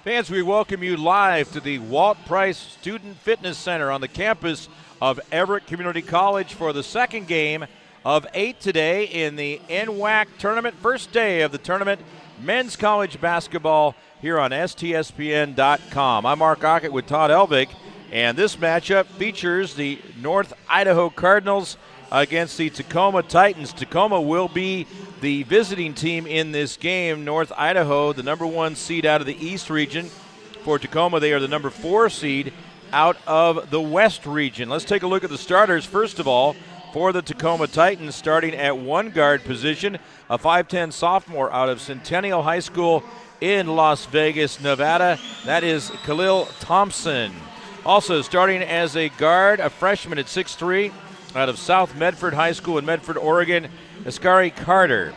Fans, we welcome you live to the Walt Price Student Fitness Center on the campus of Everett Community College for the second game of 8 today in the NWAC tournament. First day of the tournament, men's college basketball here on STSPN.com. I'm Mark Ockett with Todd Elvig, and this matchup features the North Idaho Cardinals against the Tacoma Titans. Tacoma will be the visiting team in this game. North Idaho, the number 1 seed out of the East region. For Tacoma, they are the number 4 seed out of the West region. Let's take a look at the starters. First of all, for the Tacoma Titans, starting at one guard position, a 5'10 sophomore out of Centennial High School in Las Vegas, Nevada. That is Khalil Thompson. Also starting as a guard, a freshman at 6'3", out of South Medford High School in Medford, Oregon, Askari Carter.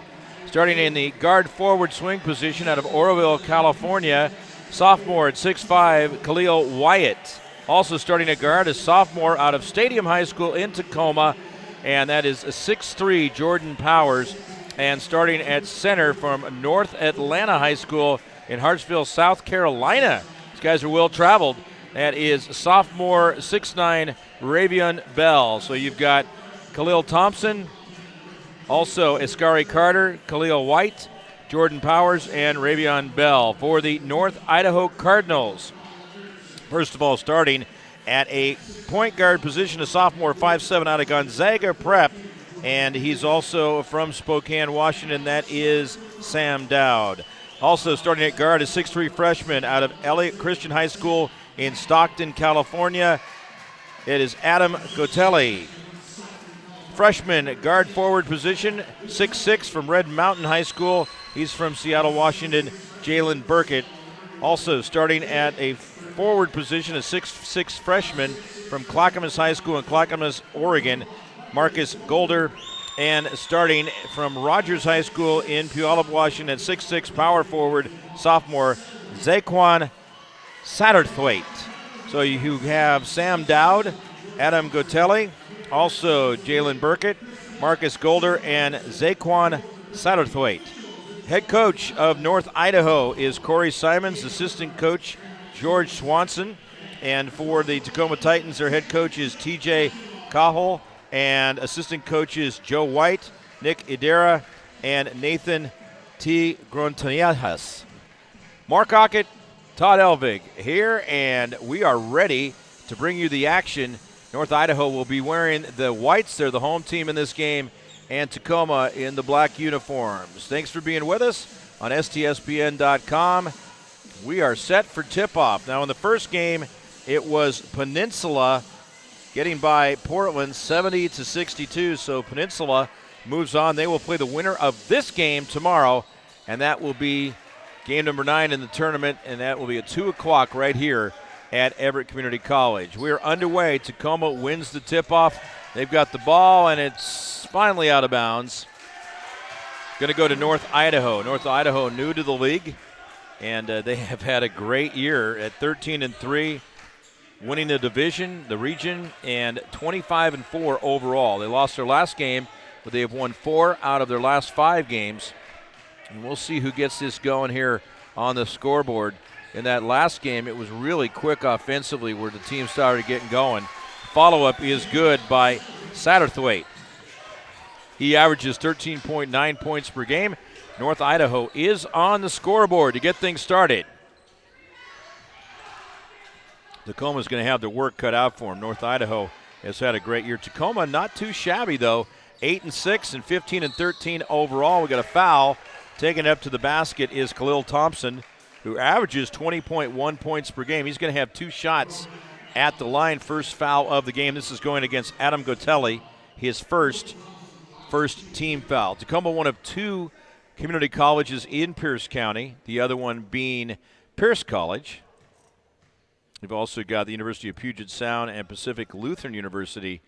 Starting in the guard forward swing position out of Oroville, California, sophomore at 6'5", Khalil Wyatt. Also starting at guard, a sophomore out of Stadium High School in Tacoma, and that is 6'3", Jordan Powers. And starting at center from North Atlanta High School in Hartsville, South Carolina. These guys are well traveled. That is sophomore 6'9", Ravion Bell. So you've got Khalil Thompson, also Askari Carter, Khalil White, Jordan Powers, and Ravion Bell for the North Idaho Cardinals. First of all, starting at a point guard position, a sophomore 5'7" out of Gonzaga Prep, and he's also from Spokane, Washington. That is Sam Dowd. Also starting at guard, a 6'3" freshman out of Elliott Christian High School in Stockton, California. It is Adam Gotelli. Freshman guard forward position, 6'6", from Red Mountain High School. He's from Seattle, Washington, Jalen Burkett. Also starting at a forward position, a 6'6" freshman from Clackamas High School in Clackamas, Oregon, Marcus Golder. And starting from Rogers High School in Puyallup, Washington, at 6'6", power forward, sophomore Zaquan Satterthwaite. So you have Sam Dowd, Adam Gotelli, also Jalen Burkett, Marcus Golder, and Zaquan Satterthwaite. Head coach of North Idaho is Corey Simons, assistant coach George Swanson, and for the Tacoma Titans, their head coach is TJ Cahol, and assistant coaches Joe White, Nick Idera, and Nathan T. Grontanjas. Mark Ockett, Todd Elvig here, and we are ready to bring you the action. North Idaho will be wearing the whites. They're the home team in this game, and Tacoma in the black uniforms. Thanks for being with us on STSPN.com. We are set for tip-off. Now, in the first game, it was Peninsula getting by Portland 70-62, so Peninsula moves on. They will play the winner of this game tomorrow, and that will be game number 9 in the tournament, and that will be at 2 o'clock right here at Everett Community College. We are underway. Tacoma wins the tip-off. They've got the ball, and it's finally out of bounds. Going to go to North Idaho. North Idaho new to the league, and they have had a great year at 13-3, winning the division, the region, and 25-4 overall. They lost their last game, but they have won 4 out of their last 5 games. And we'll see who gets this going here on the scoreboard. In that last game, it was really quick offensively where the team started getting going. Follow-up is good by Satterthwaite. He averages 13.9 points per game. North Idaho is on the scoreboard to get things started. Tacoma's going to have their work cut out for him. North Idaho has had a great year. Tacoma not too shabby, though. 8-6 and 15-13 overall. We got a foul. Taken up to the basket is Khalil Thompson, who averages 20.1 points per game. He's going to have 2 shots at the line. First foul of the game. This is going against Adam Gotelli, his first team foul. Tacoma, one of 2 community colleges in Pierce County, the other one being Pierce College. We've also got the University of Puget Sound and Pacific Lutheran University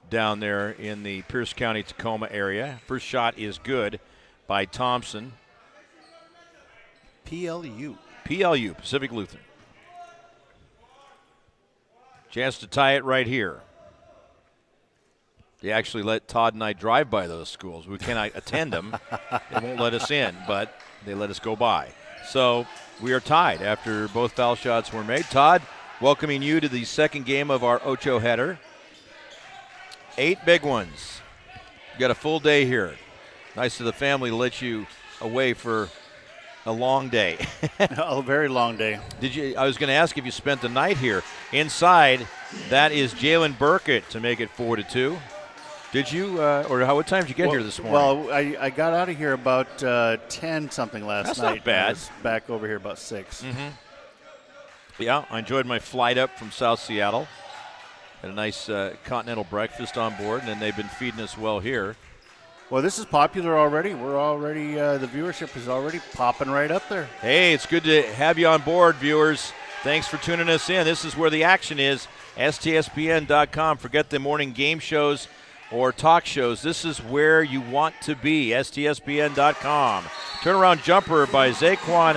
down there in the Pierce County, Tacoma area. First shot is good by Thompson. PLU, Pacific Lutheran. Chance to tie it right here. They actually let Todd and I drive by those schools. We cannot attend them. They won't let us in, but they let us go by. So we are tied after both foul shots were made. Todd, welcoming you to the second game of our Ocho header. 8 big ones. You got a full day here. Nice of the family to let you away for a long day. A very long day. I was going to ask if you spent the night here. Inside, that is Jalen Burkett to make it 4-2. Did you, what time did you get here this morning? Well, I got out of here about 10 something last night. That's not bad. I was back over here about 6. Mm-hmm. Yeah, I enjoyed my flight up from South Seattle. Had a nice continental breakfast on board, and then they've been feeding us well here. Well, this is popular already. We're already, the viewership is already popping right up there. Hey, it's good to have you on board, viewers. Thanks for tuning us in. This is where the action is, stspn.com. Forget the morning game shows or talk shows. This is where you want to be, stspn.com. Turnaround jumper by Zaquan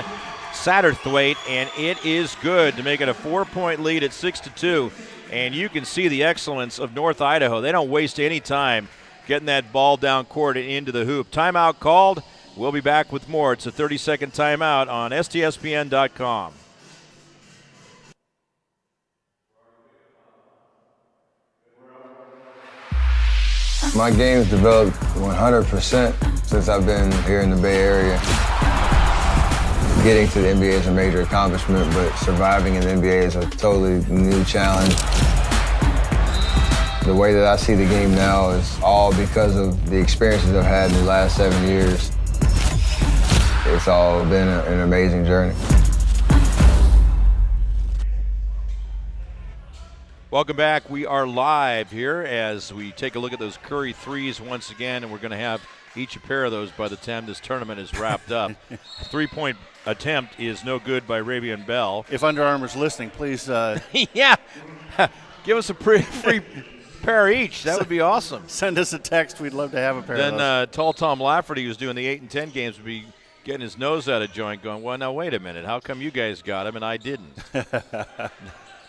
Satterthwaite, and it is good to make it a 4-point lead at 6-2. And you can see the excellence of North Idaho. They don't waste any time getting that ball down court and into the hoop. Timeout called. We'll be back with more. It's a 30-second timeout on stspn.com. My game's developed 100% since I've been here in the Bay Area. Getting to the NBA is a major accomplishment, but surviving in the NBA is a totally new challenge. The way that I see the game now is all because of the experiences I've had in the last 7 years. It's all been an amazing journey. Welcome back. We are live here as we take a look at those Curry threes once again, and we're going to have each a pair of those by the time this tournament is wrapped up. A 3-point attempt is no good by Ravian Bell. If Under Armour's listening, please. Yeah, give us a free pair each. That would be awesome. Send us a text. We'd love to have a pair then, of those. Tall Tom Lafferty, who's doing the 8 and 10 games, would be getting his nose out of joint going, well, now wait a minute. How come you guys got him and I didn't?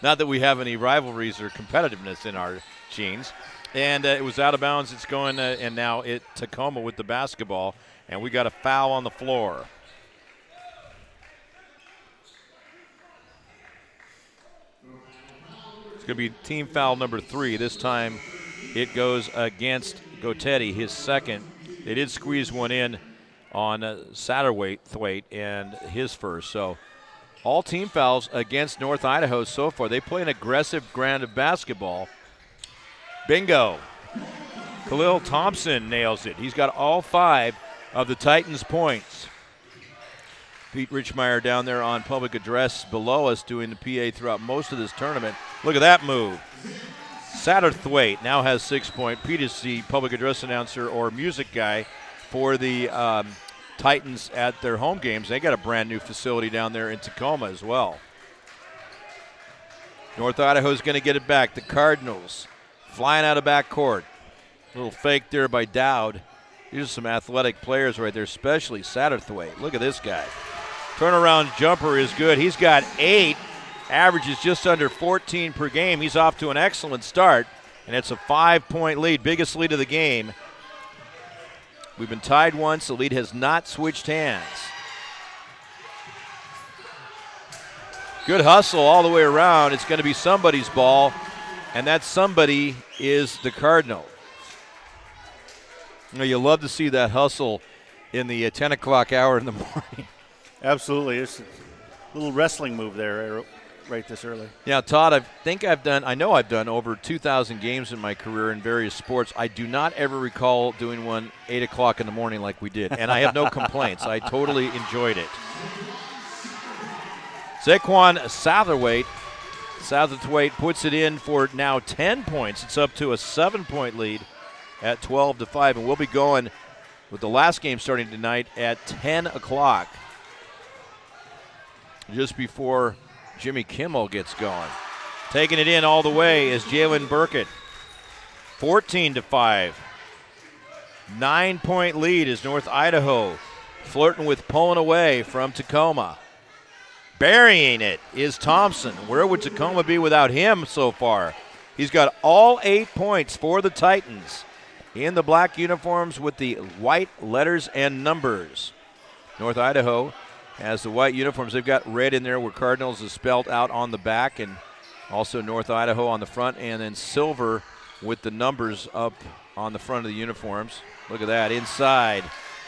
Not that we have any rivalries or competitiveness in our genes. And it was out of bounds. It's going, and now Tacoma with the basketball. And we got a foul on the floor. It's going to be team foul number 3. This time it goes against Gotetti, his second. They did squeeze one in on Satterthwaite and his first. So all team fouls against North Idaho so far. They play an aggressive brand of basketball. Bingo. Khalil Thompson nails it. He's got all 5 of the Titans' points. Pete Richmeyer down there on public address below us doing the PA throughout most of this tournament. Look at that move. Satterthwaite now has 6 points. Pete is the public address announcer or music guy for the Titans at their home games. They got a brand new facility down there in Tacoma as well. North Idaho's going to get it back. The Cardinals flying out of backcourt. A little fake there by Dowd. These are some athletic players right there, especially Satterthwaite. Look at this guy. Turnaround jumper is good. He's got 8. Averages just under 14 per game. He's off to an excellent start, and it's a 5-point lead, biggest lead of the game. We've been tied once. The lead has not switched hands. Good hustle all the way around. It's going to be somebody's ball, and that somebody is the Cardinal. You know, you love to see that hustle in the 10 o'clock hour in the morning. Absolutely. It's a little wrestling move there right this early. Yeah, Todd, I know I've done over 2,000 games in my career in various sports. I do not ever recall doing one 8 o'clock in the morning like we did, and I have no complaints. I totally enjoyed it. Zaquan Satterthwaite puts it in for now 10 points. It's up to a 7-point lead at 12-5, and we'll be going with the last game starting tonight at 10 o'clock, just before Jimmy Kimmel gets going. Taking it in all the way is Jalen Burkett. 14-5. 9-point lead is North Idaho, flirting with pulling away from Tacoma. Burying it is Thompson. Where would Tacoma be without him so far? He's got all 8 points for the Titans in the black uniforms with the white letters and numbers. North Idaho as the white uniforms. They've got red in there where Cardinals is spelled out on the back, and also North Idaho on the front, and then silver with the numbers up on the front of the uniforms. Look at that, inside.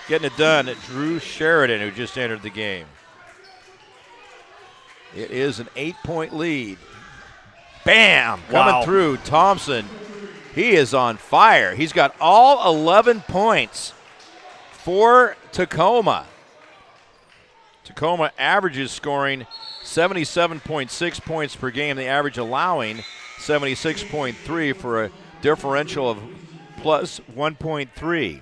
Getting it done at Drew Sheridan, who just entered the game. It is an 8-point lead. Bam! Coming through, Thompson. He is on fire. He's got all 11 points for Tacoma. Tacoma averages scoring 77.6 points per game. The average allowing 76.3 for a differential of plus 1.3.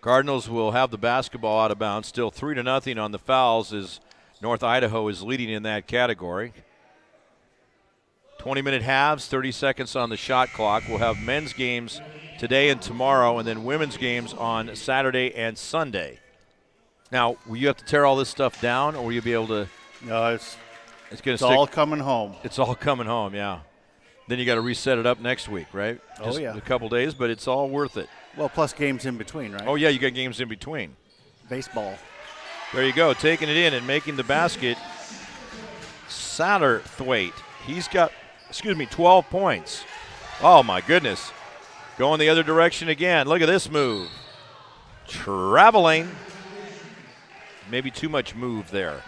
Cardinals will have the basketball out of bounds. Still 3-0 on the fouls as North Idaho is leading in that category. 20-minute halves, 30 seconds on the shot clock. We'll have men's games today and tomorrow, and then women's games on Saturday and Sunday. Now, will you have to tear all this stuff down, or will you be able to? No, it's all coming home. It's all coming home, yeah. Then you got to reset it up next week, right? Just a couple days, but it's all worth it. Well, plus games in between, right? Oh, yeah, you got games in between. Baseball. There you go, taking it in and making the basket. Satterthwaite, he's got, 12 points. Oh, my goodness. Going the other direction again. Look at this move. Traveling. Maybe too much move there.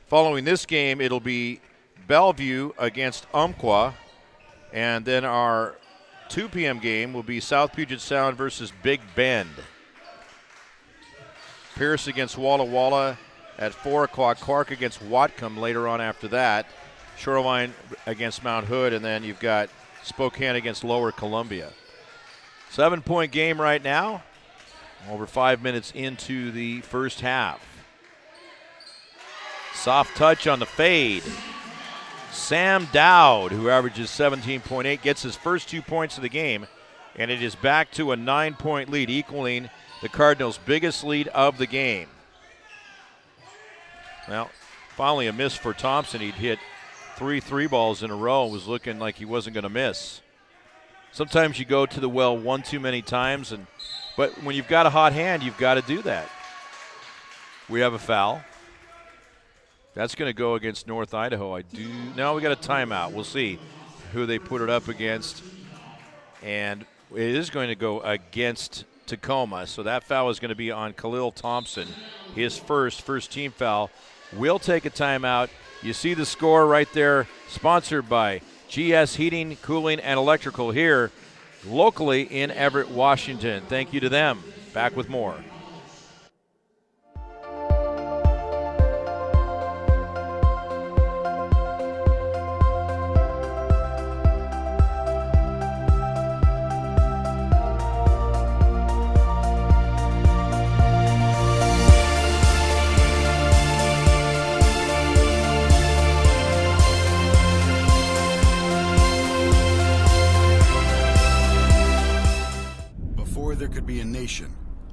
Following this game, it'll be Bellevue against Umpqua, and then our 2 p.m. game will be South Puget Sound versus Big Bend. Pierce against Walla Walla at 4 o'clock. Clark against Whatcom later on after that. Shoreline against Mount Hood, and then you've got Spokane against Lower Columbia. 7-point game right now. Over 5 minutes into the first half. Soft touch on the fade. Sam Dowd, who averages 17.8, gets his first 2 points of the game, and it is back to a 9-point lead, equaling the Cardinals' biggest lead of the game. Well, finally a miss for Thompson. He'd hit 3 balls in a row and was looking like he wasn't going to miss. Sometimes you go to the well one too many times, but when you've got a hot hand, you've got to do that. We have a foul. That's going to go against North Idaho. Now we got a timeout. We'll see who they put it up against. And it is going to go against Tacoma. So that foul is going to be on Khalil Thompson. His first team foul. We'll take a timeout. You see the score right there, sponsored by GS Heating, Cooling, and Electrical here locally in Everett, Washington. Thank you to them. Back with more.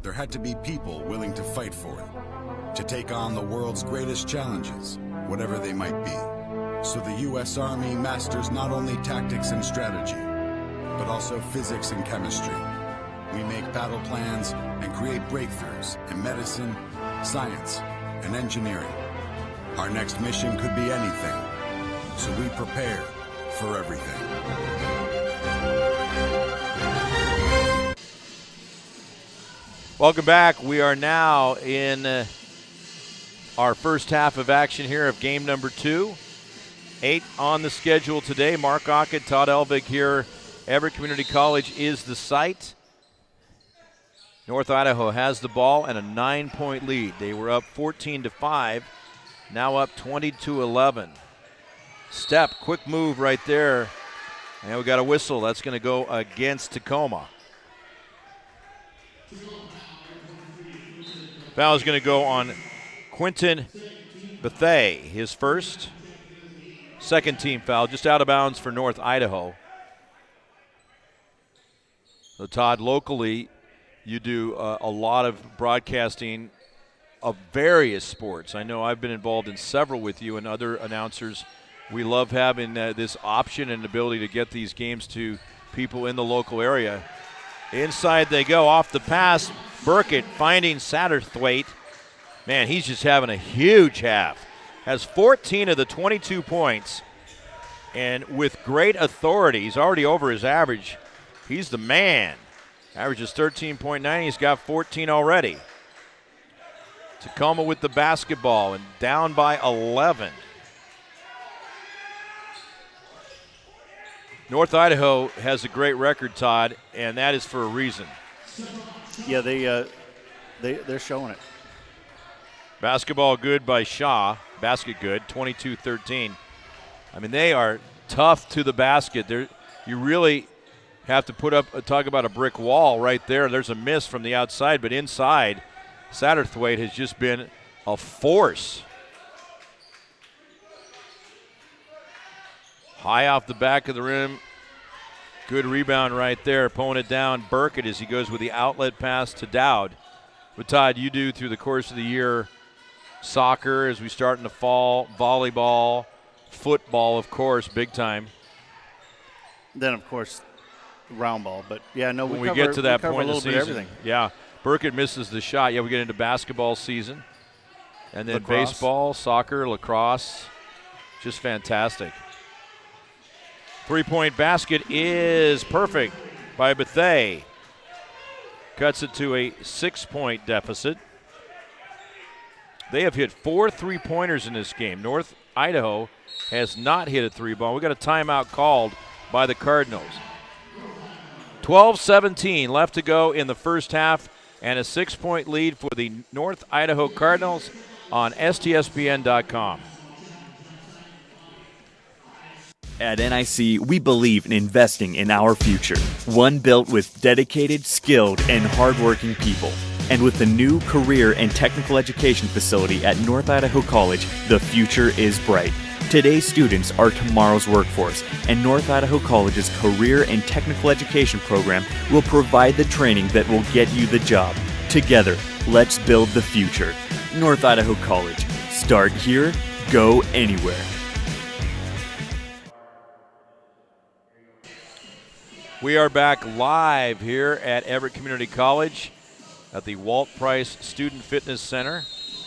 There had to be people willing to fight for it, to take on the world's greatest challenges, whatever they might be. So the U.S. Army masters not only tactics and strategy, but also physics and chemistry. We make battle plans and create breakthroughs in medicine, science, and engineering. Our next mission could be anything, so we prepare for everything. Welcome back. We are now in our first half of action here of game number 2. 8 on the schedule today. Mark Ockett, Todd Elvig here. Everett Community College is the site. North Idaho has the ball and a 9-point lead. They were up 14-5, now up 20-11. Step, quick move right there. And we got a whistle. That's going to go against Tacoma. Foul is going to go on Quentin Bethay, his first. Second team foul, just out of bounds for North Idaho. So Todd, locally, you do a lot of broadcasting of various sports. I know I've been involved in several with you and other announcers We love having this option and ability to get these games to people in the local area. Inside they go, off the pass. Burkett finding Satterthwaite. Man, he's just having a huge half. Has 14 of the 22 points. And with great authority, he's already over his average. He's the man. Average is 13.9. He's got 14 already. Tacoma with the basketball and down by 11. North Idaho has a great record, Todd, and that is for a reason. Yeah, they're showing it. Basketball good by Shaw. Basket good, 22-13. I mean, they are tough to the basket. You really have to talk about a brick wall right there. There's a miss from the outside, but inside, Satterthwaite has just been a force. High off the back of the rim. Good rebound right there. Pulling it down, Burkett, as he goes with the outlet pass to Dowd. But, Todd, you do through the course of the year soccer as we start in the fall, volleyball, football, of course, big time. Then, of course, round ball. But, yeah, no, when we get to that point in of the season. Everything. Yeah, Burkett misses the shot. Yeah, we get into basketball season. And then lacrosse. Baseball, soccer, lacrosse. Just fantastic. Three-point basket is perfect by Bethea. Cuts it to a 6-point deficit. They have hit 4 3-pointers in this game. North Idaho has not hit a three-ball. We got a timeout called by the Cardinals. 12-17 left to go in the first half, and a 6-point lead for the North Idaho Cardinals on STSBN.com. At NIC, we believe in investing in our future, one built with dedicated, skilled, and hardworking people. And with the new career and technical education facility at North Idaho College, the future is bright. Today's students are tomorrow's workforce, and North Idaho College's career and technical education program will provide the training that will get you the job. Together, let's build the future. North Idaho College. Start here, go anywhere. We are back live here at Everett Community College at the Walt Price Student Fitness Center.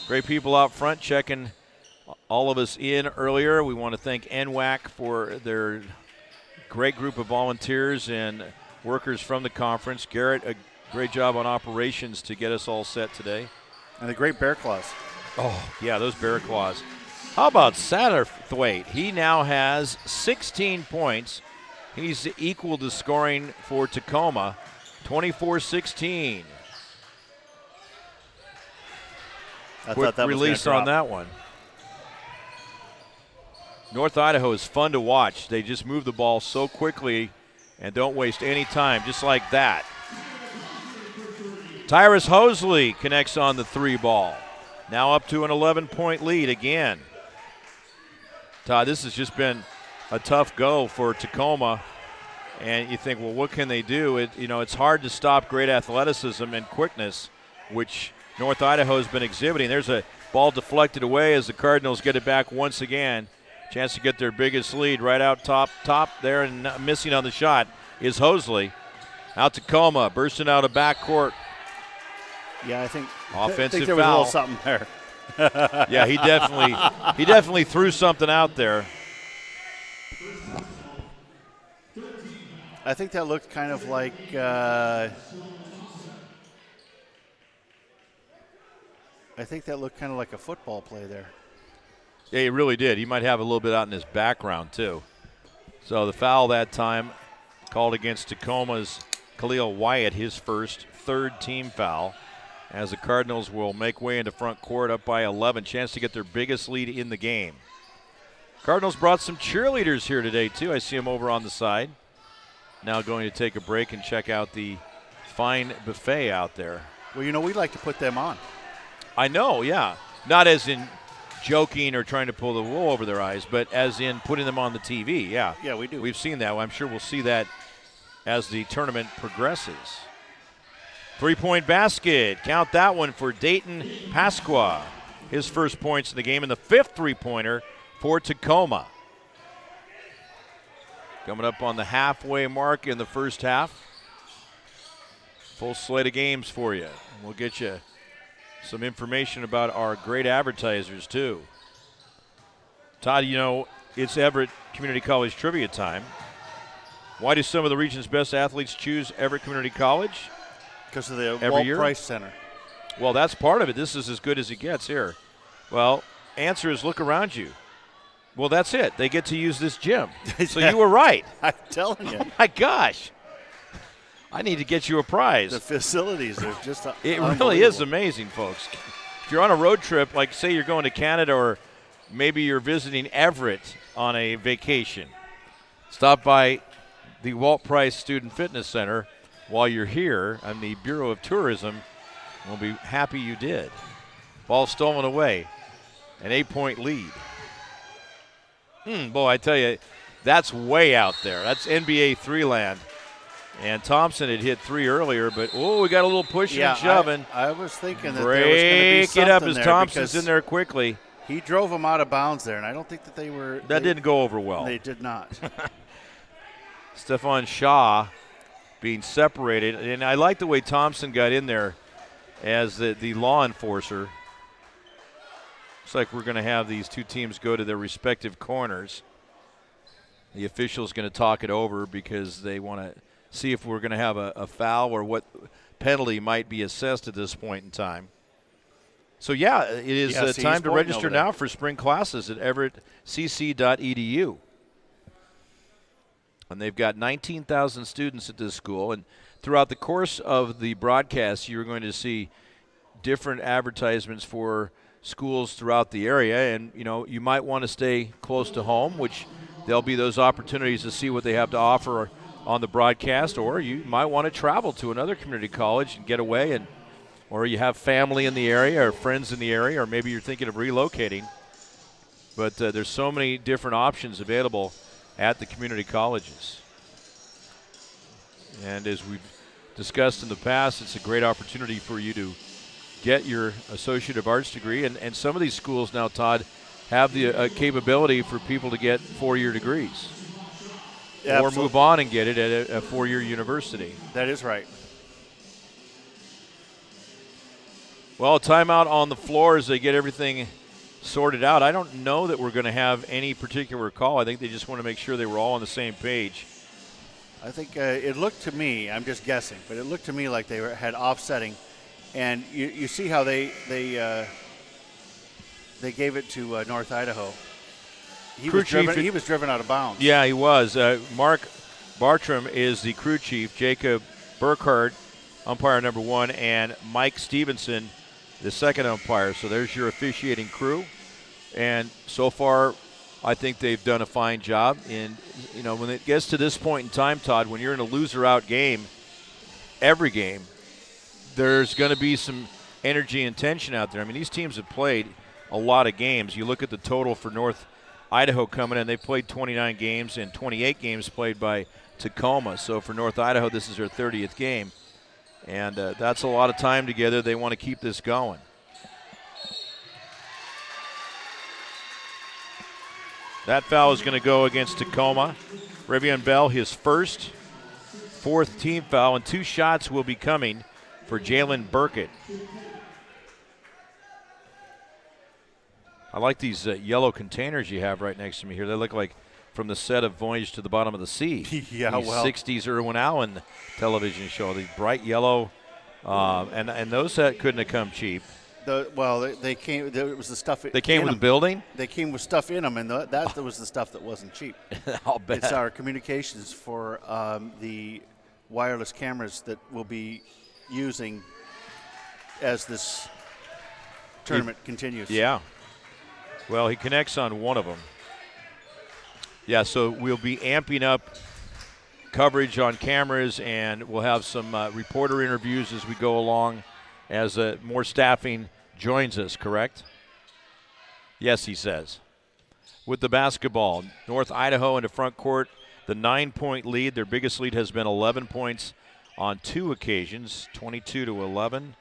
Great people out front checking all of us in earlier. We want to thank NWAC for their great group of volunteers and workers from the conference. Garrett, a great job on operations to get us all set today. And the great bear claws. Oh, yeah, those bear claws. How about Satterthwaite? He now has 16 points. He's equal to scoring for Tacoma, 24-16. Quick release on that one. North Idaho is fun to watch. They just move the ball so quickly and don't waste any time, just like that. Tyrus Hosley connects on the 3 ball. Now up to an 11-point lead again. Todd, this has just been a tough go for Tacoma, and you think, well, what can they do? It's hard to stop great athleticism and quickness, which North Idaho has been exhibiting. There's a ball deflected away as the Cardinals get it back once again. Chance to get their biggest lead right out top there, and missing on the shot is Hosley. Out Tacoma, bursting out of backcourt. Yeah, I think offensive there was foul. a little something there. Yeah, he definitely threw something out there. I think that looked kind of like a football play there. Yeah, he really did. He might have a little bit out in his background too. So the foul that time called against Tacoma's Khalil Wyatt, his third team foul, as the Cardinals will make way into front court up by 11. Chance to get their biggest lead in the game. Cardinals brought some cheerleaders here today too. I see them over on the side. Now going to take a break and check out the fine buffet out there. Well, we like to put them on. I know, yeah. Not as in joking or trying to pull the wool over their eyes, but as in putting them on the TV, yeah. Yeah, we do. We've seen that. I'm sure we'll see that as the tournament progresses. 3-point basket. Count that one for Dayton Pasqua. His first points in the game, and the 5th three-pointer for Tacoma. Coming up on the halfway mark in the first half. Full slate of games for you. We'll get you some information about our great advertisers, too. Todd, you know, it's Everett Community College trivia time. Why do some of the region's best athletes choose Everett Community College? Because of the Every Walt year? Price Center. Well, that's part of it. This is as good as it gets here. Well, answer is look around you. Well, that's it. They get to use this gym. So you were right. I'm telling you. Oh, my gosh. I need to get you a prize. The facilities are just It really is amazing, folks. If you're on a road trip, like say you're going to Canada or maybe you're visiting Everett on a vacation, stop by the Walt Price Student Fitness Center while you're here, and the Bureau of Tourism will be happy you did. Ball stolen away. An 8-point lead. Boy, I tell you, that's way out there. That's NBA 3 land. And Thompson had hit 3 earlier, but, we got a little pushing and shoving. I was thinking that there was going to be Break something it up as there Thompson's because in there quickly. he drove him out of bounds there, and I don't think that they were. That didn't go over well. They did not. Stephon Shaw being separated. And I like the way Thompson got in there as the law enforcer. Looks like we're going to have these two teams go to their respective corners. The official's going to talk it over because they want to see if we're going to have a foul or what penalty might be assessed at this point in time. So, yeah, it is time to register now for spring classes at everettcc.edu. And they've got 19,000 students at this school. And throughout the course of the broadcast, you're going to see different advertisements for schools throughout the area. And, you know, you might want to stay close to home, which there'll be those opportunities to see what they have to offer on the broadcast. Or you might want to travel to another community college and get away, or you have family in the area or friends in the area, or maybe you're thinking of relocating. But there's so many different options available at the community colleges. And as we've discussed in the past, it's a great opportunity for you to get your Associate of Arts degree. And some of these schools now, Todd, have the capability for people to get 4-year degrees. Yeah, or move on and get it at a 4-year university. That is right. Well, timeout on the floor as they get everything sorted out. I don't know that we're going to have any particular call. I think they just want to make sure they were all on the same page. I think it looked to me, I'm just guessing, but it looked to me like they had offsetting. And you see how they gave it to North Idaho. He was driven out of bounds. Yeah, he was. Mark Bartram is the crew chief. Jacob Burkhardt, umpire number 1, and Mike Stevenson, the second umpire. So there's your officiating crew. And so far, I think they've done a fine job. And, you know, when it gets to this point in time, Todd, when you're in a loser-out game, every game, there's going to be some energy and tension out there. I mean, these teams have played a lot of games. You look at the total for North Idaho coming in. They played 29 games and 28 games played by Tacoma. So for North Idaho, this is their 30th game. And that's a lot of time together. They want to keep this going. That foul is going to go against Tacoma. Rivian Bell, his first, 4th team foul, and 2 shots will be coming for Jalen Burkett. I like these yellow containers you have right next to me here. They look like from the set of Voyage to the Bottom of the Sea. Yeah, these 60s Irwin Allen television show. The bright yellow, and those couldn't have come cheap. They came. It was the stuff. They came with the building. They came with stuff in them, and that was the stuff that wasn't cheap. I'll bet. It's our communications for the wireless cameras that we'll be using as this tournament continues. Yeah. Well, he connects on one of them. Yeah, so we'll be amping up coverage on cameras, and we'll have some reporter interviews as we go along as more staffing joins us, correct? Yes, he says. With the basketball, North Idaho into front court, the 9-point lead. Their biggest lead has been 11 points on 2 occasions, 22-11,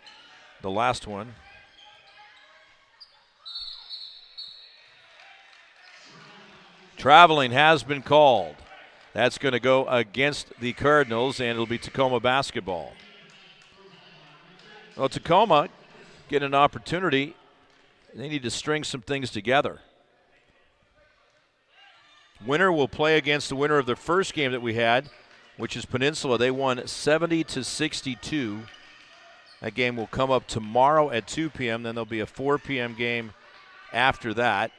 the last one. Traveling has been called. That's going to go against the Cardinals, and it'll be Tacoma basketball. Well, Tacoma get an opportunity. They need to string some things together. Winner will play against the winner of the first game that we had, which is Peninsula. They won 70-62. That game will come up tomorrow at 2 p.m. Then there'll be a 4 p.m. game after that.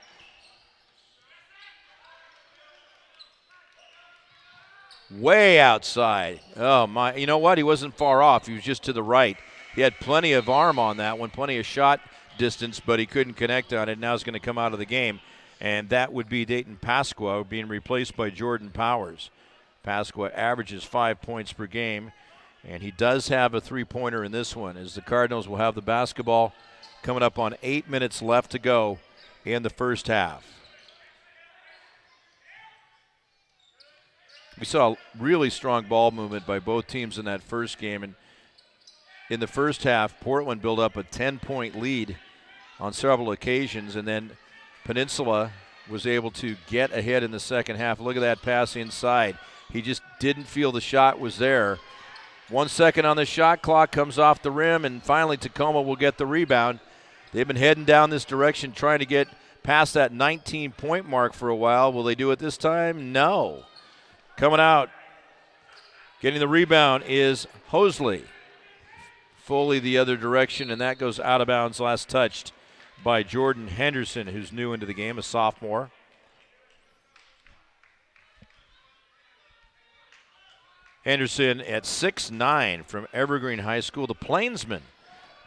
Way outside. Oh, my. You know what? He wasn't far off. He was just to the right. He had plenty of arm on that one, plenty of shot distance, but he couldn't connect on it. Now he's going to come out of the game, and that would be Dayton Pasqua being replaced by Jordan Powers. Pasqua averages 5 points per game, and he does have a three-pointer in this one, as the Cardinals will have the basketball coming up on 8 minutes left to go in the first half. We saw really strong ball movement by both teams in that first game, and in the first half, Portland built up a 10-point lead on several occasions, and then Peninsula was able to get ahead in the second half. Look at that pass inside. He just didn't feel the shot was there. 1 second on the shot clock, comes off the rim, and finally Tacoma will get the rebound. They've been heading down this direction trying to get past that 19-point mark for a while. Will they do it this time? No. Coming out, getting the rebound is Hosley. Foley the other direction, and that goes out of bounds, last touched by Jordan Henderson, who's new into the game, a sophomore. Henderson at 6'9" from Evergreen High School, the Plainsman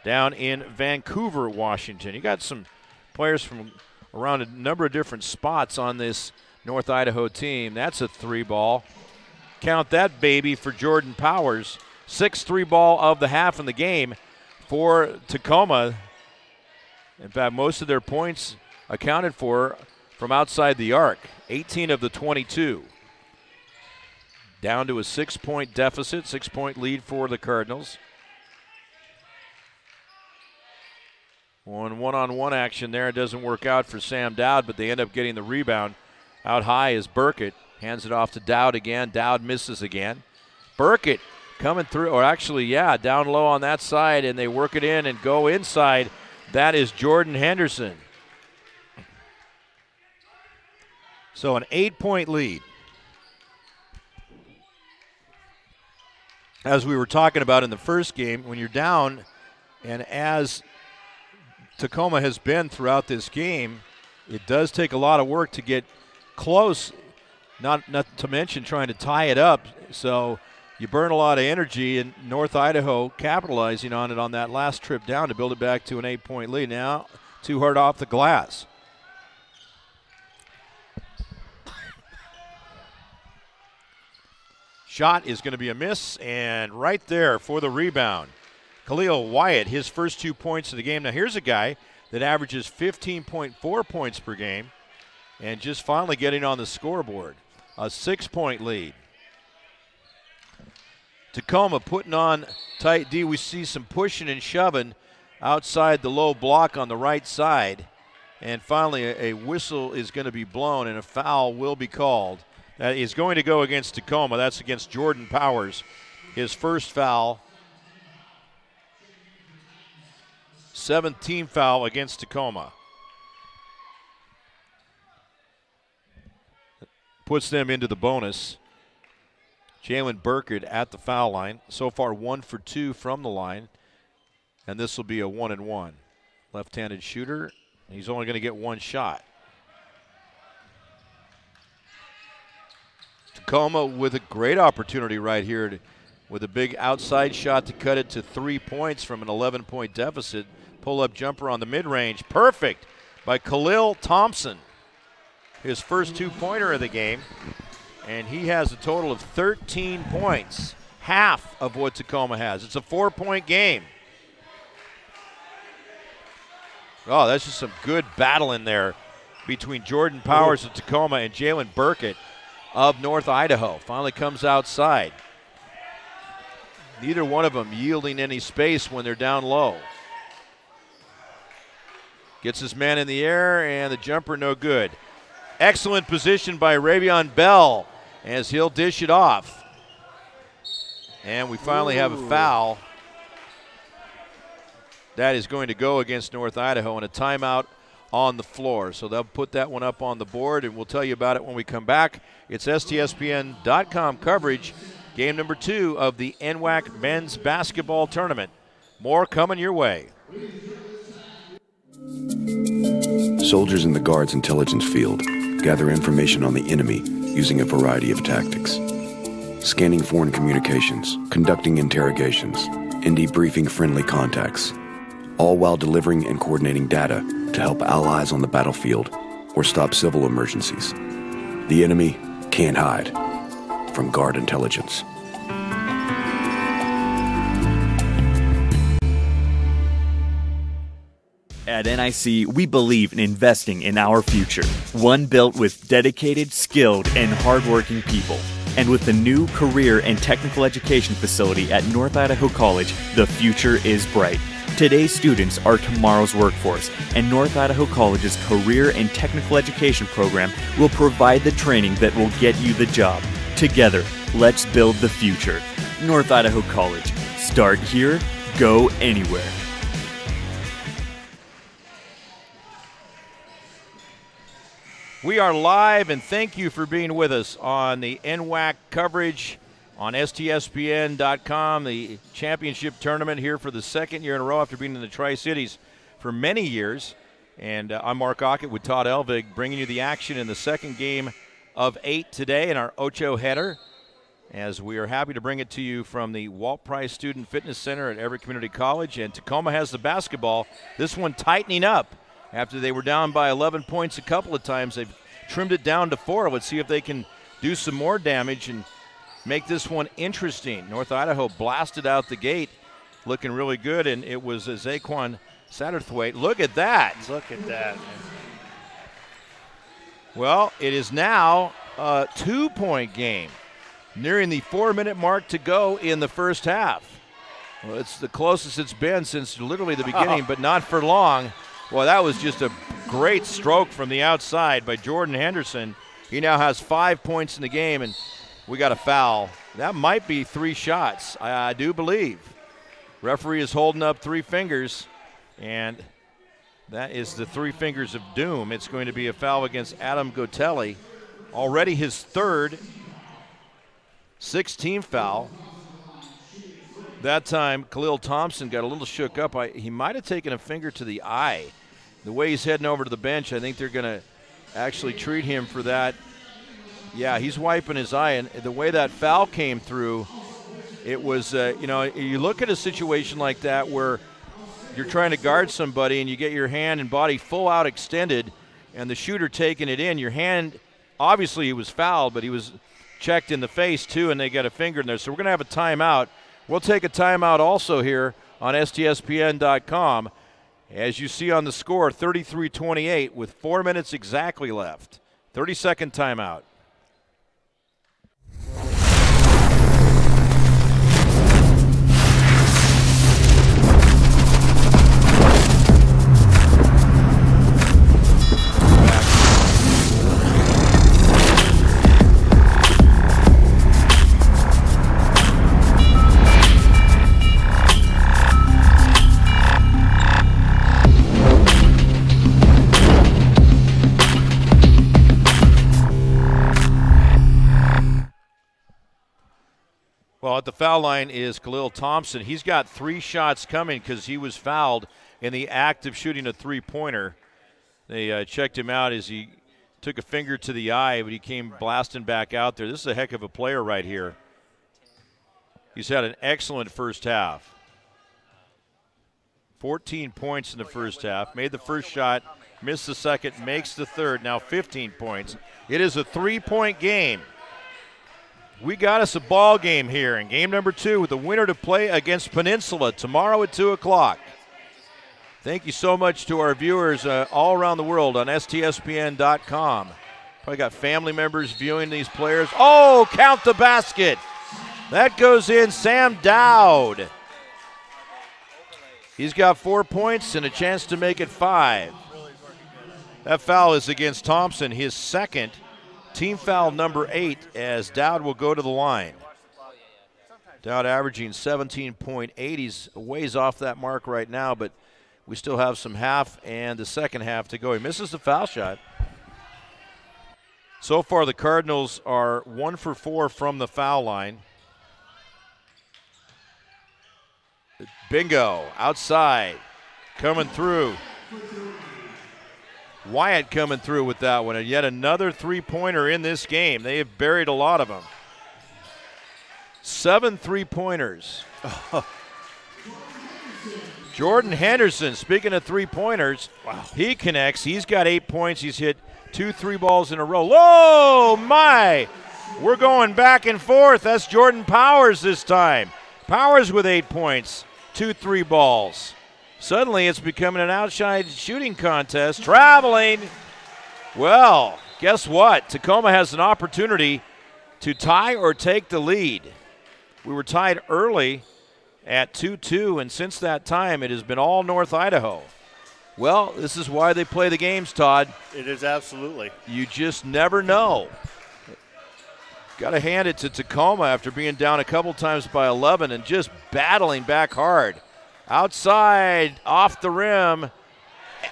down in Vancouver, Washington. You got some players from around a number of different spots on this North Idaho team. That's a three ball. Count that baby for Jordan Powers. 6th three ball of the half in the game for Tacoma. In fact, most of their points accounted for from outside the arc. 18 of the 22. Down to a 6-point deficit, 6-point lead for the Cardinals. One-on-one action there. It doesn't work out for Sam Dowd, but they end up getting the rebound. Out high is Burkett. Hands it off to Dowd again. Dowd misses again. Burkett coming through, or actually, down low on that side, and they work it in and go inside. That is Jordan Henderson. So an 8-point lead. As we were talking about in the first game, when you're down, and as Tacoma has been throughout this game, it does take a lot of work to get close, not to mention trying to tie it up. So you burn a lot of energy, and North Idaho capitalizing on it on that last trip down to build it back to an 8-point lead. Now, too hard off the glass. Shot is going to be a miss, and right there for the rebound, Khalil Wyatt, his first 2 points of the game. Now here's a guy that averages 15.4 points per game and just finally getting on the scoreboard. A 6-point lead. Tacoma putting on tight D. We see some pushing and shoving outside the low block on the right side. And finally a whistle is going to be blown and a foul will be called. That is going to go against Tacoma. That's against Jordan Powers. His first foul. 7th team foul against Tacoma. Puts them into the bonus. Jalen Burkett at the foul line. So far 1 for 2 from the line. And this will be a 1-and-1. Left-handed shooter. He's only going to get one shot. Tacoma with a great opportunity right here with a big outside shot to cut it to 3 points from an 11-point deficit. Pull-up jumper on the mid-range. Perfect by Khalil Thompson. His first 2-pointer of the game. And he has a total of 13 points, half of what Tacoma has. It's a 4-point game. Oh, that's just some good battle in there between Jordan Powers of Tacoma and Jalen Burkett of North Idaho. Finally comes outside. Neither one of them yielding any space when they're down low. Gets his man in the air, and the jumper no good. Excellent position by Ravion Bell. as he'll dish it off. And we finally have a foul. That is going to go against North Idaho, and a timeout on the floor. So they'll put that one up on the board, and we'll tell you about it when we come back. It's STSPN.com coverage, game number 2 of the NWAC men's basketball tournament. More coming your way. Soldiers in the Guard's intelligence field gather information on the enemy using a variety of tactics. Scanning foreign communications, conducting interrogations, and debriefing friendly contacts, all while delivering and coordinating data to help allies on the battlefield or stop civil emergencies. The enemy can't hide from Guard intelligence. At NIC, we believe in investing in our future, one built with dedicated, skilled, and hardworking people. And with the new career and technical education facility at North Idaho College, the future is bright. Today's students are tomorrow's workforce, and North Idaho College's career and technical education program will provide the training that will get you the job. Together, let's build the future. North Idaho College. Start here, go anywhere. We are live, and thank you for being with us on the NWAC coverage on STSPN.com, the championship tournament here for the second year in a row after being in the Tri-Cities for many years. And I'm Mark Ockett with Todd Elvig, bringing you the action in the second game of 8 today in our Ocho header, as we are happy to bring it to you from the Walt Price Student Fitness Center at Everett Community College. And Tacoma has the basketball, this one tightening up. After they were down by 11 points a couple of times, they've trimmed it down to 4. Let's see if they can do some more damage and make this one interesting. North Idaho blasted out the gate, looking really good, and it was Zaquan Satterthwaite. Look at that. Look at that. Well, it is now a 2-point game, nearing the 4-minute mark to go in the first half. Well, it's the closest it's been since literally the beginning, but not for long. Well, that was just a great stroke from the outside by Jordan Henderson. He now has 5 points in the game, and we got a foul. That might be 3 shots, I do believe. Referee is holding up 3 fingers, and that is the 3 fingers of doom. It's going to be a foul against Adam Gotelli. Already his 3rd, 6th-team foul. That time, Khalil Thompson got a little shook up. He might have taken a finger to the eye. The way he's heading over to the bench, I think they're going to actually treat him for that. Yeah, he's wiping his eye, and the way that foul came through, it was, you look at a situation like that where you're trying to guard somebody and you get your hand and body full out extended and the shooter taking it in. Your hand, obviously he was fouled, but he was checked in the face too, and they got a finger in there. So we're going to have a timeout. We'll take a timeout also here on STSPN.com. As you see on the score, 33-28 with 4 minutes exactly left. 30-second timeout. Well, at the foul line is Khalil Thompson. He's got 3 shots coming because he was fouled in the act of shooting a 3-pointer. They checked him out as he took a finger to the eye, but he came blasting back out there. This is a heck of a player right here. He's had an excellent first half. 14 points in the first half. Made the first shot, missed the second, makes the third, now 15 points. It is a 3-point game. We got us a ball game here in game number 2 with the winner to play against Peninsula tomorrow at 2 o'clock. Thank you so much to our viewers all around the world on STSPN.com. Probably got family members viewing these players. Oh, count the basket. That goes in. Sam Dowd. He's got 4 points and a chance to make it 5. That foul is against Thompson, his second team foul number 8 as Dowd will go to the line. Dowd averaging 17.8. He's a ways off that mark right now, but we still have some half and the second half to go. He misses the foul shot. So far, the Cardinals are 1 for 4 from the foul line. Bingo, outside, coming through. Wyatt coming through with that one, and yet another three-pointer in this game. They have buried a lot of them. 7 three-pointers. Jordan Henderson, speaking of three-pointers, wow. He connects. He's got 8 points. He's hit 2 3 balls in a row. Oh, my! We're going back and forth. That's Jordan Powers this time. Powers with 8 points, 2 3 balls. Suddenly it's becoming an outside shooting contest. Traveling. Well, guess what? Tacoma has an opportunity to tie or take the lead. We were tied early at 2-2, and since that time it has been all North Idaho. Well, this is why they play the games, Todd. It is absolutely. You just never know. Got to hand it to Tacoma after being down a couple times by 11 and just battling back hard. Outside, off the rim.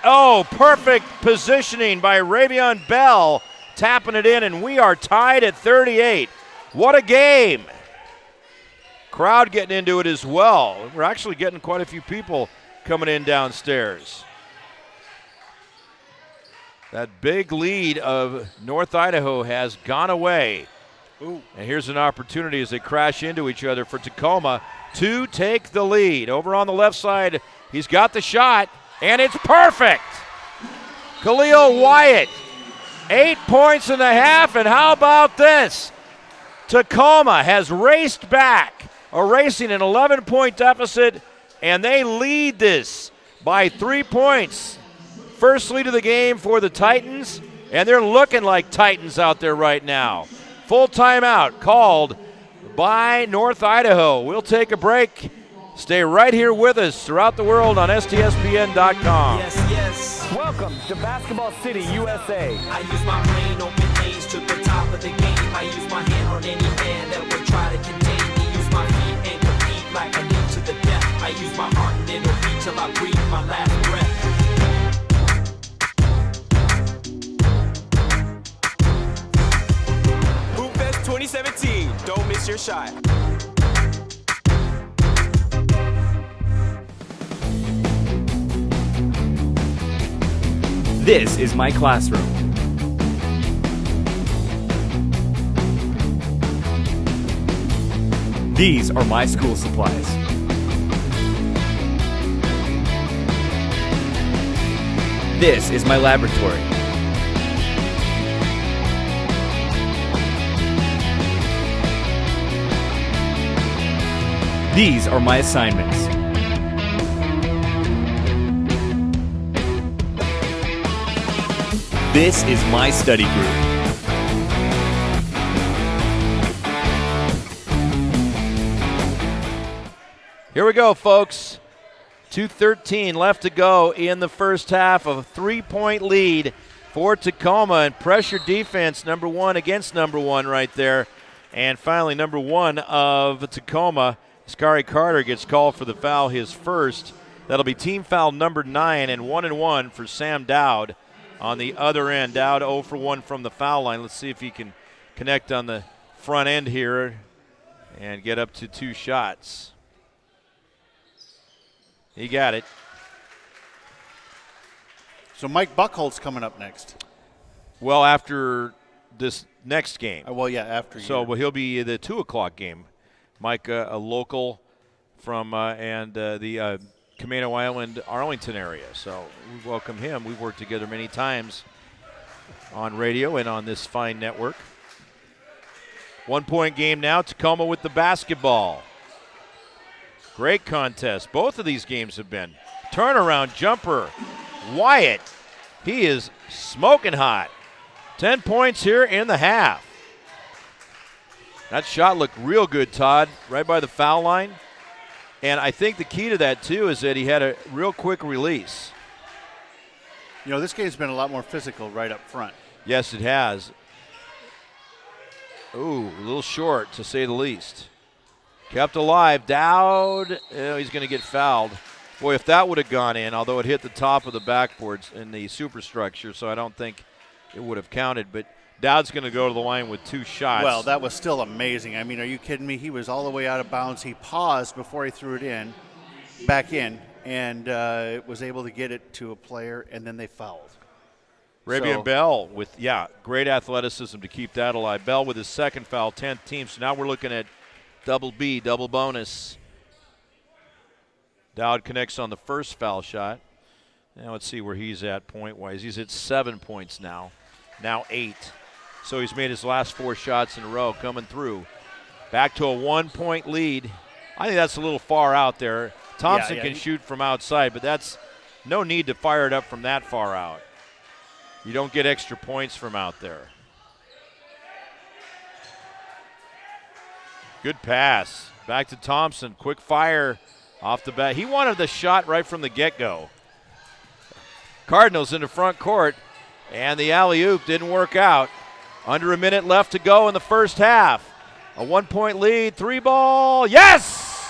Oh, perfect positioning by Ravion Bell, tapping it in, and we are tied at 38. What a game. Crowd getting into it as well. We're actually getting quite a few people coming in downstairs. That big lead of North Idaho has gone away. Ooh. And here's an opportunity as they crash into each other for Tacoma to take the lead. Over on the left side, he's got the shot, and it's perfect. Khalil Wyatt, 8 points in the half, and how about this? Tacoma has raced back, erasing an 11-point deficit, and they lead this by 3 points. First lead of the game for the Titans, and they're looking like Titans out there right now. Full timeout called by North Idaho. We'll take a break. Stay right here with us throughout the world on STSPN.com. Yes, yes. Welcome to Basketball City, USA. I use my brain, open lanes to the top of the game. I use my hand on any man that would try to contain me. Use my feet and compete like I need to the death. I use my heart and it'll beat till I breathe my last breath. Hoop Fest 2017. Don't miss your shot. This is my classroom. These are my school supplies. This is my laboratory. These are my assignments. This is my study group. Here we go, folks. 2:13 left to go in the first half. Of a 3-point lead for Tacoma, and pressure defense number 1 against number 1 right there. And finally, number 1 of Tacoma, Skari Carter, gets called for the foul, his first. That'll be team foul number 9, and 1-1 for Sam Dowd. On the other end, Dowd 0 for 1 from the foul line. Let's see if he can connect on the front end here and get up to 2 shots. He got it. So Mike Buckholz's coming up next. Well, after this next game. Well, yeah, after. So well, he'll be the 2 o'clock game. Mike, a local from the Camino Island, Arlington area. So we welcome him. We've worked together many times on radio and on this fine network. 1-point game now. Tacoma with the basketball. Great contest. Both of these games have been. Turnaround jumper. Wyatt. He is smoking hot. 10 points here in the half. That shot looked real good, Todd, right by the foul line. And I think the key to that, too, is that he had a real quick release. You know, this game's been a lot more physical right up front. Yes, it has. Ooh, a little short, to say the least. Kept alive. Dowd, he's going to get fouled. Boy, if that would have gone in, although it hit the top of the backboards in the superstructure, so I don't think it would have counted. But Dowd's going to go to the line with 2 shots. Well, that was still amazing. I mean, are you kidding me? He was all the way out of bounds. He paused before he threw it back in, and was able to get it to a player, and then they fouled. Ravian Bell with, great athleticism to keep that alive. Bell with his second foul, 10th team. So now we're looking at double B, double bonus. Dowd connects on the first foul shot. Now let's see where he's at point-wise. He's at 7 points now 8. So he's made his last 4 shots in a row coming through. Back to a 1-point lead. I think that's a little far out there. Thompson can shoot from outside, but that's no need to fire it up from that far out. You don't get extra points from out there. Good pass. Back to Thompson. Quick fire off the bat. He wanted the shot right from the get-go. Cardinals in the front court, and the alley-oop didn't work out. Under a minute left to go in the first half. A 1-point lead, 3-ball. Yes!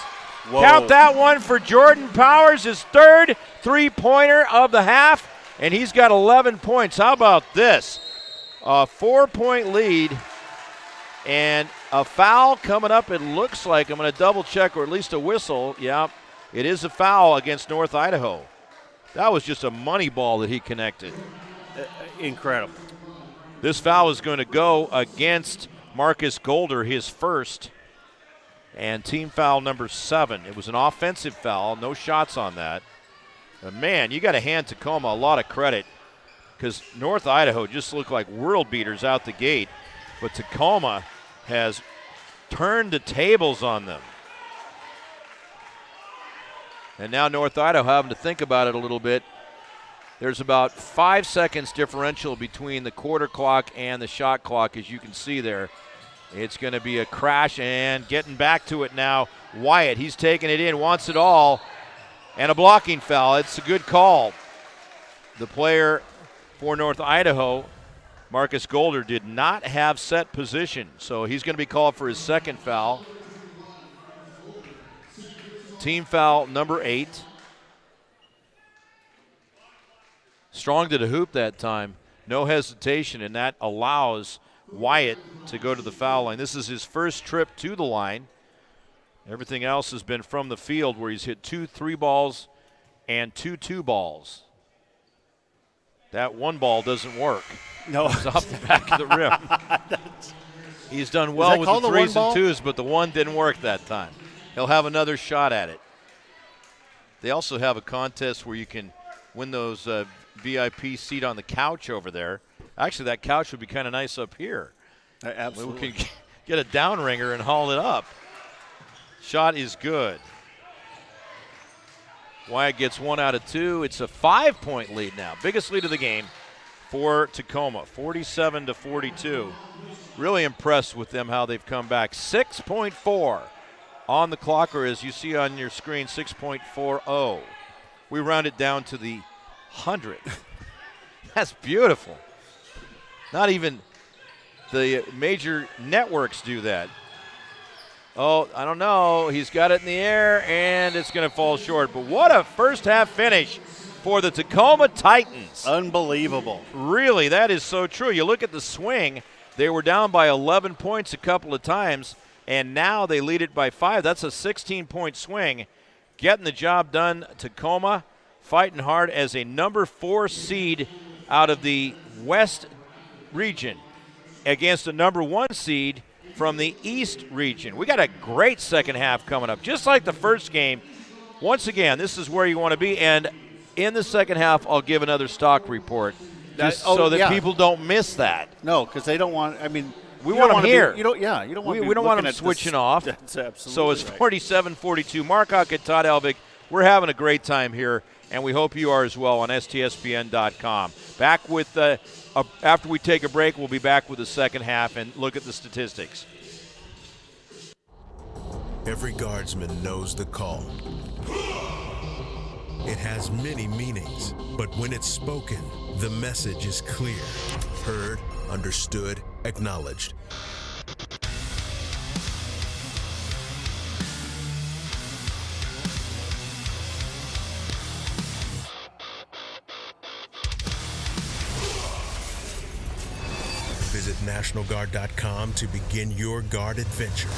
Whoa. Count that one for Jordan Powers, his 3rd 3-pointer of the half, and he's got 11 points. How about this? A 4-point lead and a foul coming up, it looks like. I'm going to double check, or at least a whistle. Yeah, it is a foul against North Idaho. That was just a money ball that he connected. Incredible. This foul is going to go against Marcus Golder, his first, and team foul number 7. It was an offensive foul, no shots on that. But man, you got to hand Tacoma a lot of credit, because North Idaho just looked like world beaters out the gate, but Tacoma has turned the tables on them. And now North Idaho having to think about it a little bit. There's about 5 seconds differential between the quarter clock and the shot clock, as you can see there. It's going to be a crash, and getting back to it now, Wyatt. He's taking it in, wants it all, and a blocking foul. It's a good call. The player for North Idaho, Marcus Golder, did not have set position, so he's going to be called for his second foul. Team foul number 8. Strong to the hoop that time. No hesitation, and that allows Wyatt to go to the foul line. This is his first trip to the line. Everything else has been from the field, where he's hit 2 3-balls and 2 2-balls. That 1 ball doesn't work. No. It's off the back of the rim. He's done well with the 3s and 2s, but the 1 didn't work that time. He'll have another shot at it. They also have a contest where you can win those VIP seat on the couch over there. Actually, that couch would be kind of nice up here. Absolutely. We can get a downringer and haul it up. Shot is good. Wyatt gets 1 out of 2. It's a 5-point lead now. Biggest lead of the game for Tacoma, 47-42. Really impressed with them, how they've come back. 6.4 on the clock, or as you see on your screen, 6.40. We round it down to the 100th. That's beautiful. Not even the major networks do that. Oh, I don't know. He's got it in the air, and it's going to fall short. But what a first-half finish for the Tacoma Titans. Unbelievable. Really, that is so true. You look at the swing. They were down by 11 points a couple of times, and now they lead it by 5. That's a 16-point swing. Getting the job done. Tacoma fighting hard as a number 4 seed out of the West region against a number 1 seed from the East region. We got a great second half coming up, just like the first game. Once again, this is where you want to be, and in the second half, I'll give another stock report so that people don't miss that. No, because they don't want. I mean, we want them here. You don't want. We don't want them switching off. That's absolutely so it's 47-42. Mark Huckett, Todd Elvig. We're having a great time here, and we hope you are as well on STSPN.com. Back with after we take a break, we'll be back with the second half and look at the statistics. Every guardsman knows the call. It has many meanings, but when it's spoken, the message is clear, heard, understood, acknowledged. NationalGuard.com to begin your Guard adventure.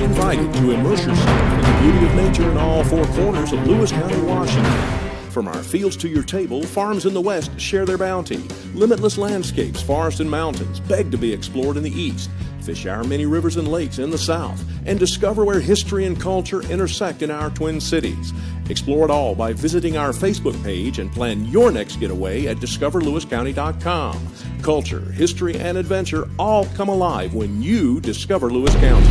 Invited to immerse yourself in the beauty of nature in all four corners of Lewis County, Washington. From our fields to your table, farms in the west share their bounty. Limitless landscapes, forests and mountains beg to be explored in the east. Fish our many rivers and lakes in the south, and discover where history and culture intersect in our twin cities. Explore it all by visiting our Facebook page and plan your next getaway at discoverlewiscounty.com. Culture, history, and adventure all come alive when you discover Lewis County.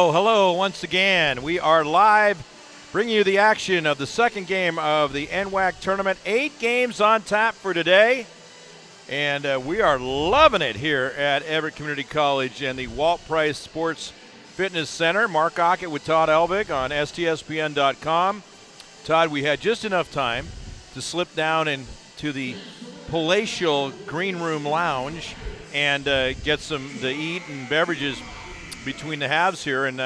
Hello, once again. We are live, bringing you the action of the second game of the NWAC tournament. 8 games on tap for today, and we are loving it here at Everett Community College and the Walt Price Sports Fitness Center. Mark Ockett with Todd Elvig on STSPN.com. Todd, we had just enough time to slip down into the palatial green room lounge and get some to eat and beverages between the halves here, and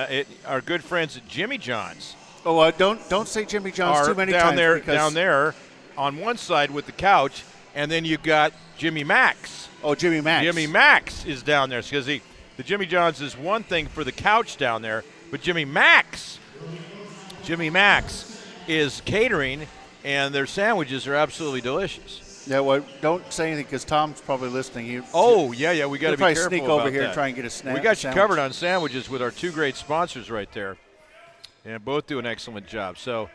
our good friends at Jimmy John's. Oh, don't say Jimmy John's too many times. Down there on one side with the couch, and then you've got Jimmy Max. Oh, Jimmy Max. Jimmy Max is down there because the Jimmy John's is one thing for the couch down there, but Jimmy Max is catering, and their sandwiches are absolutely delicious. Yeah, well, don't say anything because Tom's probably listening. We got to be careful probably sneak over here that. and try and get a snack. We got you covered on sandwiches with our two great sponsors right there, and both do an excellent job. So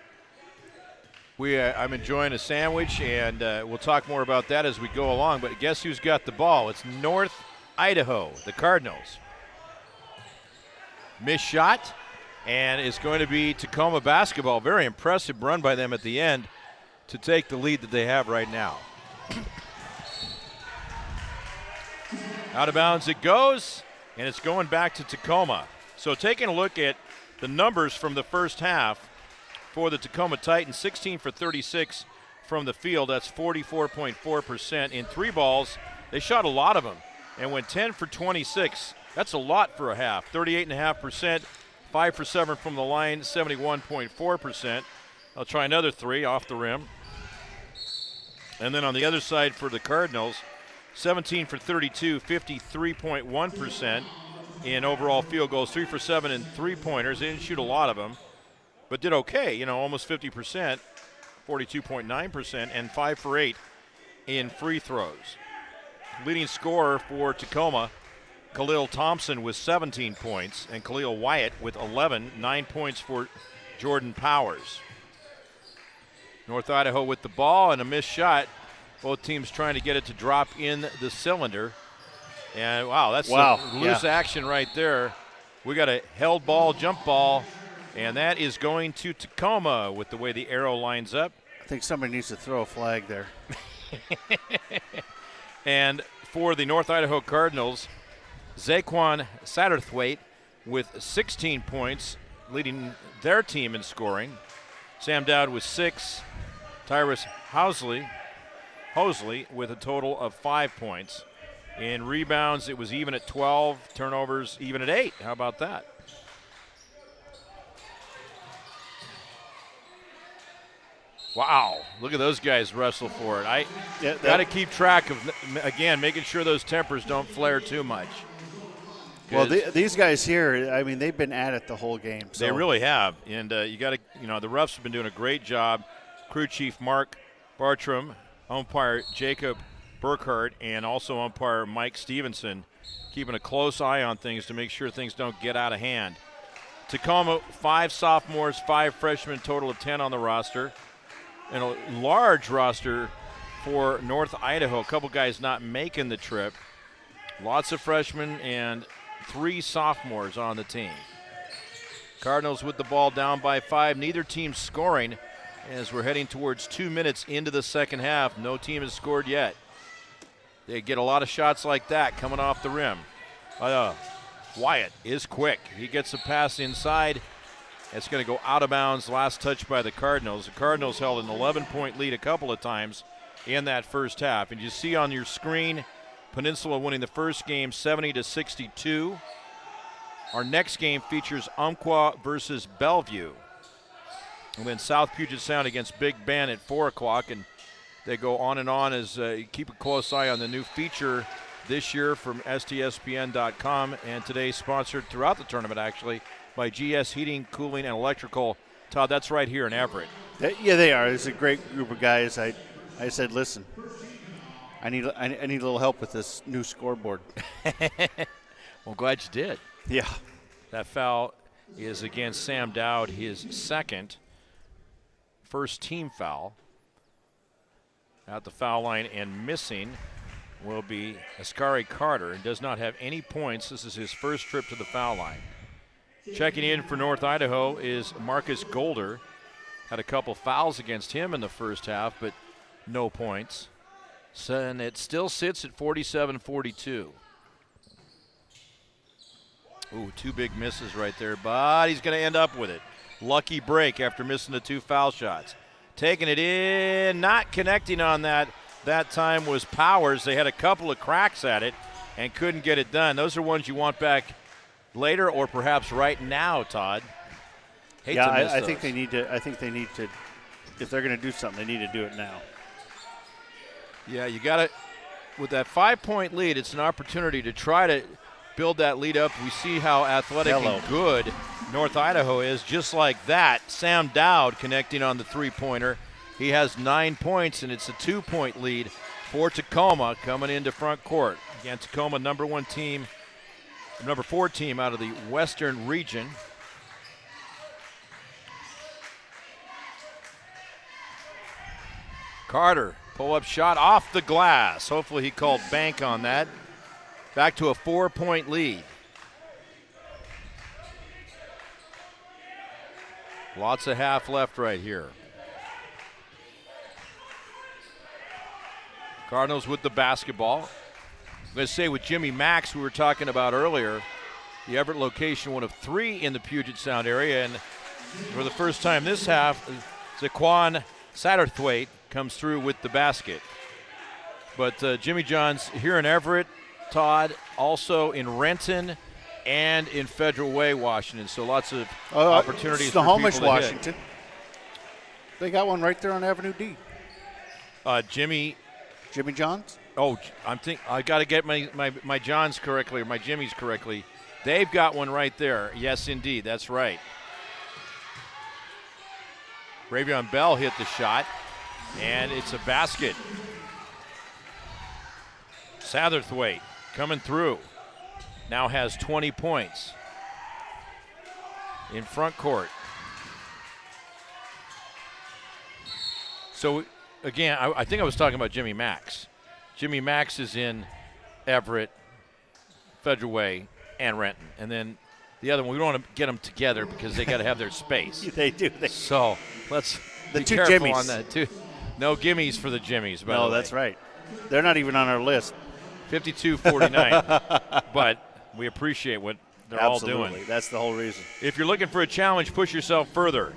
I'm enjoying a sandwich, and we'll talk more about that as we go along. But guess who's got the ball? It's North Idaho, the Cardinals. Missed shot, and it's going to be Tacoma basketball. Very impressive run by them at the end to take the lead that they have right now. Out of bounds it goes, and it's going back to Tacoma. So taking a look at the numbers from the first half for the Tacoma Titans, 16 for 36 from the field. That's 44.4%. In 3 balls, they shot a lot of them and went 10 for 26. That's a lot for a half. 38.5%, 5 for 7 from the line, 71.4%. I'll try another 3 off the rim. And then on the other side for the Cardinals, 17 for 32, 53.1% in overall field goals, 3 for 7 in three-pointers. They didn't shoot a lot of them, but did okay, almost 50%, 42.9%, and 5 for 8 in free throws. Leading scorer for Tacoma, Khalil Thompson with 17 points, and Khalil Wyatt with 11, 9 points for Jordan Powers. North Idaho with the ball and a missed shot. Both teams trying to get it to drop in the cylinder. And wow, that's some loose action right there. We got a held ball, jump ball, and that is going to Tacoma with the way the arrow lines up. I think somebody needs to throw a flag there. And for the North Idaho Cardinals, Zaquan Satterthwaite with 16 points, leading their team in scoring. Sam Dowd with 6. Tyrus Hosley with a total of 5 points. In rebounds, it was even at 12. Turnovers, even at 8. How about that? Wow, look at those guys wrestle for it. I got to keep track of, again, making sure those tempers don't flare too much. Well, these guys here, I mean, they've been at it the whole game. So. They really have. And you got to, the refs have been doing a great job. Crew chief Mark Bartram, umpire Jacob Burkhardt, and also umpire Mike Stevenson keeping a close eye on things to make sure things don't get out of hand. Tacoma, 5 sophomores, 5 freshmen, total of 10 on the roster. And a large roster for North Idaho. A couple guys not making the trip. Lots of freshmen and 3 sophomores on the team. Cardinals with the ball down by 5. Neither team scoring as we're heading towards 2 minutes into the second half. No team has scored yet. They get a lot of shots like that coming off the rim. Wyatt is quick. He gets a pass inside. It's going to go out of bounds. Last touch by the Cardinals. The Cardinals held an 11-point lead a couple of times in that first half. And you see on your screen, Peninsula winning the first game 70-62. Our next game features Umpqua versus Bellevue. And then South Puget Sound against Big Bend at 4 o'clock. And they go on and on as you keep a close eye on the new feature this year from STSPN.com. And today sponsored throughout the tournament, actually, by GS Heating, Cooling, and Electrical. Todd, that's right here in Everett. Yeah, they are. It's a great group of guys. I said, listen, I need a little help with this new scoreboard. Well, glad you did. Yeah. That foul is against Sam Dowd, his first team foul. At the foul line and missing will be Ascari Carter, and does not have any points. This is his first trip to the foul line. Checking in for North Idaho is Marcus Golder. Had a couple fouls against him in the first half, but no points. So, and it still sits at 47-42. Ooh, 2 big misses right there, but he's going to end up with it. Lucky break after missing the 2 foul shots. Taking it in, not connecting on that time was Powers. They had a couple of cracks at it and couldn't get it done. Those are ones you want back later or perhaps right now, Todd. I think they need to. If they're going to do something, they need to do it now. Yeah, you got to. With that 5-point lead, it's an opportunity to try to build that lead up. We see how athletic and good North Idaho is. Just like that, Sam Dowd connecting on the 3-pointer. He has 9 points, and it's a 2-point lead for Tacoma coming into front court. Again, Tacoma, number 4 team out of the Western region. Carter, pull-up shot off the glass. Hopefully he called bank on that. Back to a 4-point lead. Lots of half left right here. Cardinals with the basketball. I'm going to say with Jimmy Max, we were talking about earlier, the Everett location, one of 3 in the Puget Sound area. And for the first time this half, Zaquan Satterthwaite comes through with the basket. But Jimmy John's here in Everett, Todd, also in Renton and in Federal Way, Washington. So lots of opportunities for people to Washington. hit. They got one right there on Avenue D. Jimmy John's? Oh, I got to get my Johns correctly, or my Jimmys correctly. They've got one right there. Yes, indeed. That's right. Bravion Bell hit the shot, and it's a basket. Satterthwaite coming through. Now has 20 points in front court. So, again, I think I was talking about Jimmy Max. Jimmy Max is in Everett, Federal Way, and Renton. And then the other one, we don't want to get them together because they got to have their space. They do. So let's be two careful Jimmies on that, too. No gimmies for the Jimmies, by the way. No, that's right. They're not even on our list. 52-49. But we appreciate what they're all doing. That's the whole reason. If you're looking for a challenge, push yourself further.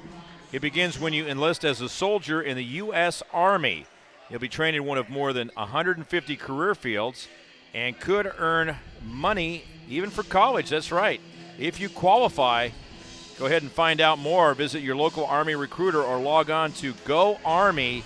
It begins when you enlist as a soldier in the U.S. Army. You'll be trained in one of more than 150 career fields and could earn money even for college. That's right. If you qualify, go ahead and find out more. Visit your local Army recruiter or log on to goarmy.com.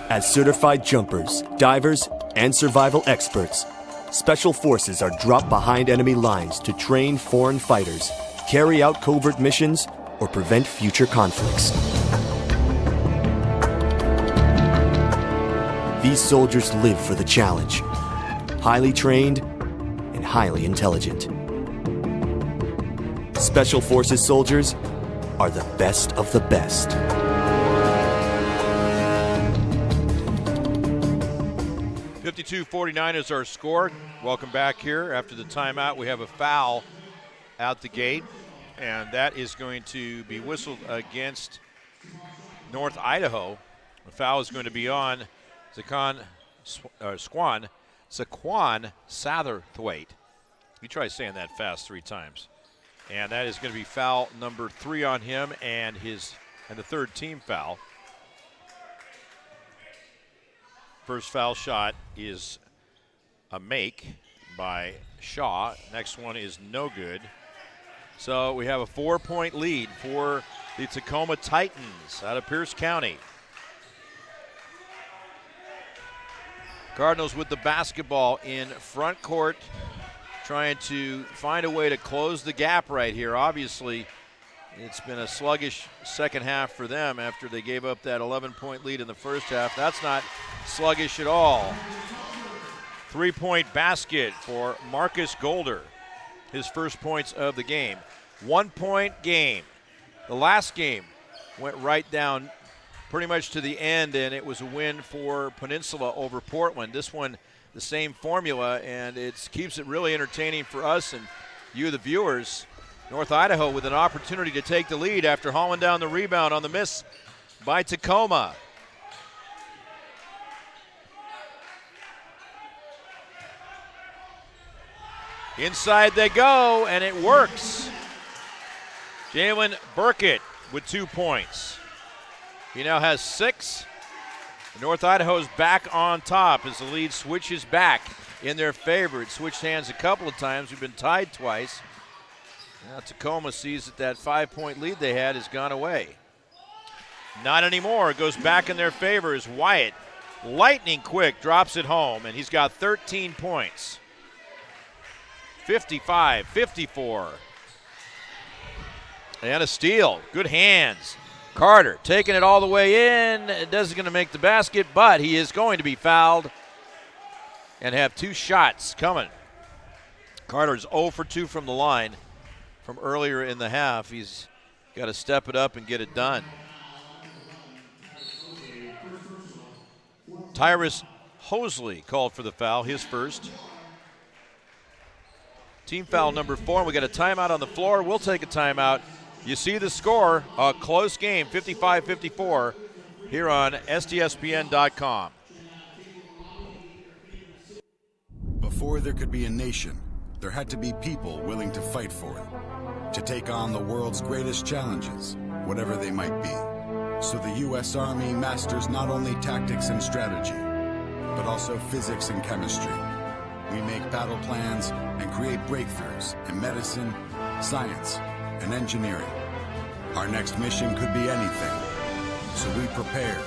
As certified jumpers, divers, and survival experts, Special Forces are dropped behind enemy lines to train foreign fighters, carry out covert missions, or prevent future conflicts. These soldiers live for the challenge, highly trained and highly intelligent. Special Forces soldiers are the best of the best. .52-49 is our score. Welcome back here. After the timeout, we have a foul out the gate, and that is going to be whistled against North Idaho. The foul is going to be on Zaquan Satterthwaite. You try saying that fast 3 times. And that is going to be foul number 3 on him and the third team foul. First foul shot is a make by Shaw. Next one is no good. So we have a 4-point lead for the Tacoma Titans out of Pierce County. Cardinals with the basketball in front court, trying to find a way to close the gap right here. Obviously, it's been a sluggish second half for them after they gave up that 11-point lead in the first half. That's not sluggish at all. 3-point basket for Marcus Golder, his first points of the game. 1-point game. The last game went right down pretty much to the end, and it was a win for Peninsula over Portland. This one, the same formula, and it keeps it really entertaining for us and you, the viewers. North Idaho with an opportunity to take the lead after hauling down the rebound on the miss by Tacoma. Inside they go, and it works. Jalen Burkett with 2 points. He now has 6. North Idaho's back on top as the lead switches back in their favor. It switched hands a couple of times. We've been tied twice. Now Tacoma sees that 5-point lead they had has gone away. Not anymore. It goes back in their favor as Wyatt, lightning quick, drops it home, and he's got 13 points. 55-54. And a steal. Good hands. Carter taking it all the way in. It doesn't going to make the basket, but he is going to be fouled and have 2 shots coming. Carter's 0 for 2 from the line from earlier in the half. He's got to step it up and get it done. Tyrus Hosley called for the foul, his first. Team foul number 4, and we got a timeout on the floor. We'll take a timeout. You see the score, a close game, 55-54, here on STSPN.com. Before there could be a nation, there had to be people willing to fight for it, to take on the world's greatest challenges, whatever they might be. So the U.S. Army masters not only tactics and strategy, but also physics and chemistry. We make battle plans and create breakthroughs in medicine, science, and engineering. Our next mission could be anything, so we prepare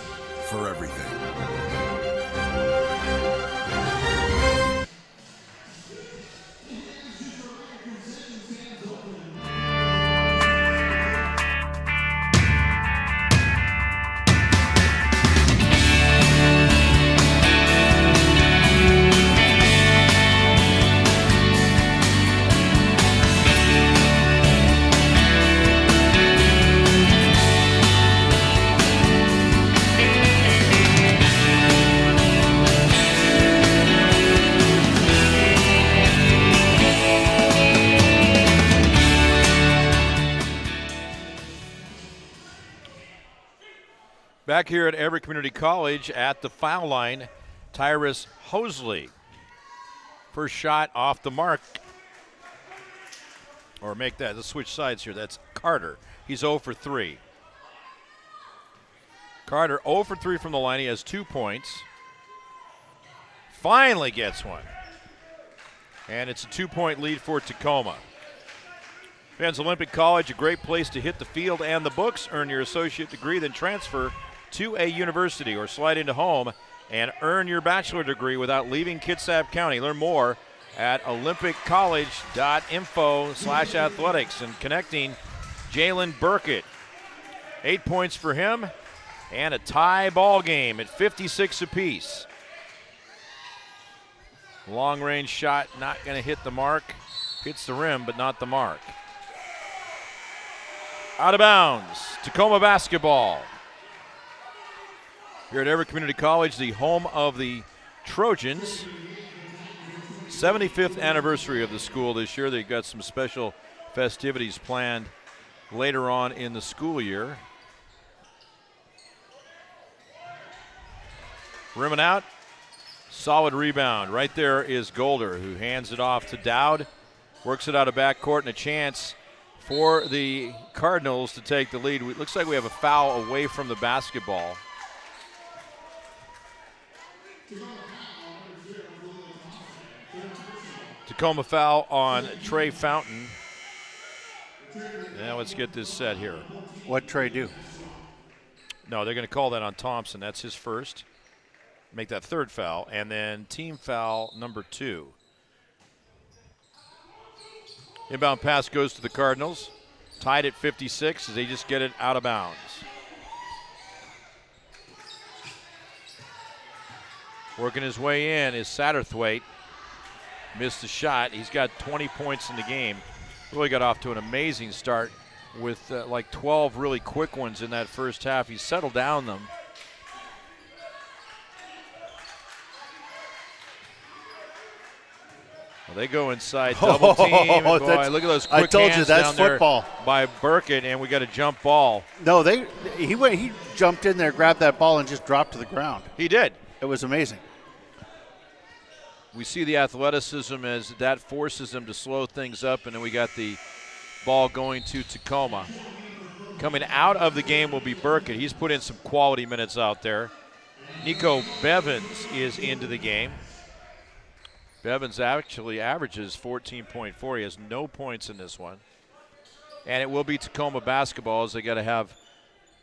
for everything. Back here at Everett Community College at the foul line, Tyrus Hosley. First shot off the mark. Or make that, let's switch sides here. That's Carter. He's 0 for 3. Carter 0 for 3 from the line. He has 2 points. Finally gets one. And it's a 2-point lead for Tacoma. Fans Olympic College, a great place to hit the field and the books, earn your associate degree, then transfer to a university or slide into home and earn your bachelor degree without leaving Kitsap County. Learn more at olympiccollege.info/athletics and connecting Jalen Burkett. 8 points for him and a tie ball game at 56 apiece. Long range shot not going to hit the mark. Hits the rim but not the mark. Out of bounds, Tacoma basketball. Here at Everett Community College, the home of the Trojans. 75th anniversary of the school this year. They've got some special festivities planned later on in the school year. Rim and out. Solid rebound. Right there is Golder, who hands it off to Dowd. Works it out of backcourt and a chance for the Cardinals to take the lead. It looks like we have a foul away from the basketball. Tacoma foul on Trey Fountain. Now let's get this set here. What'd Trey do? No, they're going to call that on Thompson. That's his first. Make that third foul. And then team foul number 2. Inbound pass goes to the Cardinals. Tied at 56 as they just get it out of bounds. Working his way in is Satterthwaite. Missed the shot. He's got 20 points in the game. Really got off to an amazing start with like 12 really quick ones in that first half. He settled down them. Well, they go inside double team. Boy, look at those quick I told hands you, that's down there football. by Burkett, and we got a jump ball. No, he jumped in there, grabbed that ball, and just dropped to the ground. He did. It was amazing. We see the athleticism as that forces them to slow things up, and then we got the ball going to Tacoma. Coming out of the game will be Burkett. He's put in some quality minutes out there. Nico Bevins is into the game. Bevins actually averages 14.4. He has no points in this one. And it will be Tacoma basketball as they got to have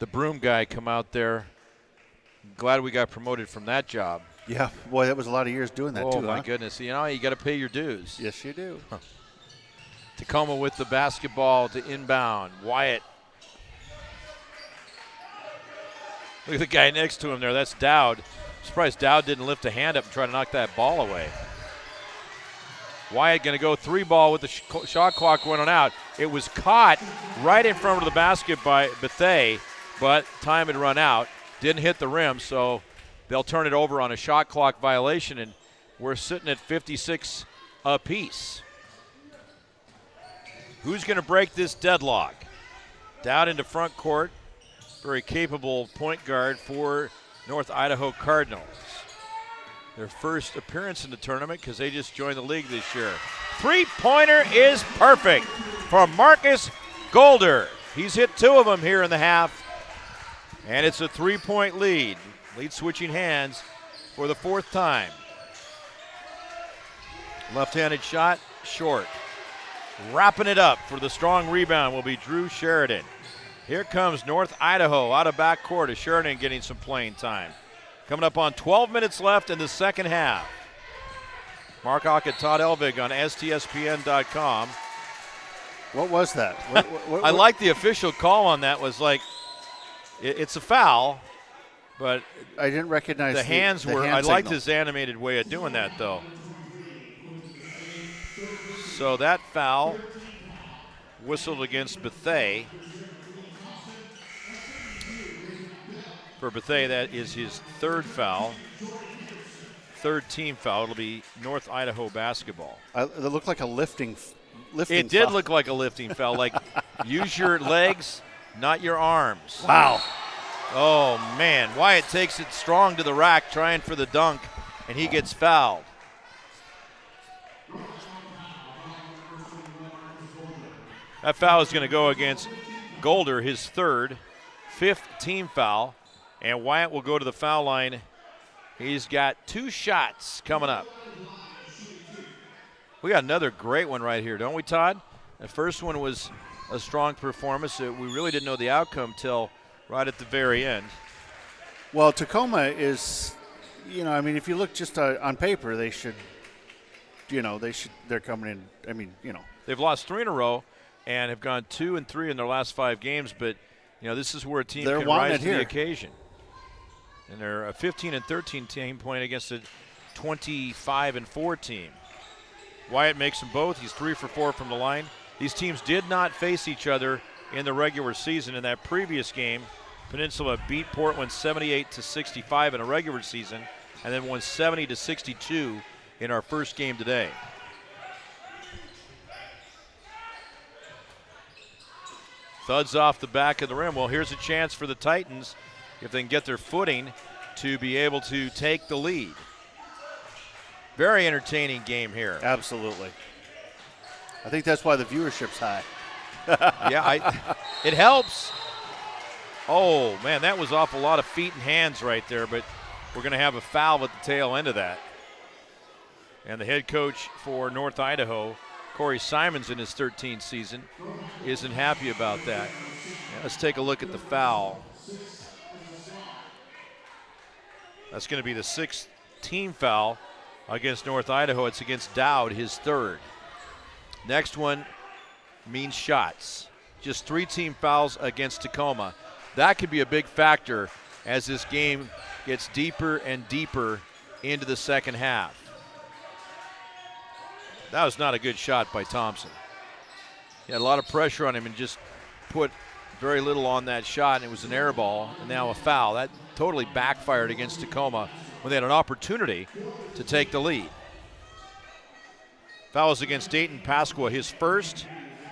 the broom guy come out there. Glad we got promoted from that job. Yeah, boy, that was a lot of years doing that too. Oh, my goodness. You know, you got to pay your dues. Yes, you do. Tacoma with the basketball to inbound. Wyatt. Look at the guy next to him there. That's Dowd. I'm surprised Dowd didn't lift a hand up and try to knock that ball away. Wyatt going to go 3-ball with the shot clock running out. It was caught right in front of the basket by Bethea, but time had run out. Didn't hit the rim, so they'll turn it over on a shot clock violation, and we're sitting at 56 apiece. Who's going to break this deadlock? Down into front court. Very capable point guard for North Idaho Cardinals. their first appearance in the tournament because they just joined the league this year. Three-pointer is perfect for Marcus Golder. He's hit 2 of them here in the half, and it's a 3-point lead. Lead switching hands for the 4th time. Left-handed shot, short. Wrapping it up for the strong rebound will be Drew Sheridan. Here comes North Idaho out of backcourt as Sheridan getting some playing time. Coming up on 12 minutes left in the second half. Mark Ock and Todd Elvig on STSPN.com. What was that? I like the official call on that. Was like, it's a foul, but I didn't recognize the hands were. hand I liked signal. his animated way of doing that, though. So that foul whistled against Bethea. For Bethea, that is his 3rd foul. 3rd team foul. It'll be North Idaho basketball. It looked like a lifting It did foul. look like a lifting foul. Like, use your legs, not your arms. Wow. Oh, man. Wyatt takes it strong to the rack, trying for the dunk, and he gets fouled. That foul is going to go against Golder, his 3rd, 5th team foul, and Wyatt will go to the foul line. He's got 2 shots coming up. We got another great one right here, don't we, Todd? The first one was a strong performance. We really didn't know the outcome till right at the very end. Well, Tacoma is, if you look just on paper, they should, they're coming in, They've lost 3 in a row and have gone 2-3 in their last 5 games, but, this is where a team can rise to the occasion. And they're a 15-13 team playing against a 25-4 team. Wyatt makes them both. He's 3 for 4 from the line. These teams did not face each other in the regular season. In that previous game, Peninsula beat Portland 78-65 in a regular season and then won 70-62 in our first game today. Thuds off the back of the rim. Well, here's a chance for the Titans, if they can get their footing, to be able to take the lead. Very entertaining game here. Absolutely. I think that's why the viewership's high. Yeah, it helps. Oh, man, that was off a lot of feet and hands right there, but we're going to have a foul at the tail end of that. And the head coach for North Idaho, Corey Simons, in his 13th season, isn't happy about that. Let's take a look at the foul. That's going to be the 6th team foul against North Idaho. It's against Dowd, his 3rd. Next one means shots. Just 3 team fouls against Tacoma. That could be a big factor as this game gets deeper and deeper into the second half. That was not a good shot by Thompson. He had a lot of pressure on him and just put very little on that shot, and it was an air ball and now a foul. That totally backfired against Tacoma when they had an opportunity to take the lead. Foul is against Dayton Pasqua, his first,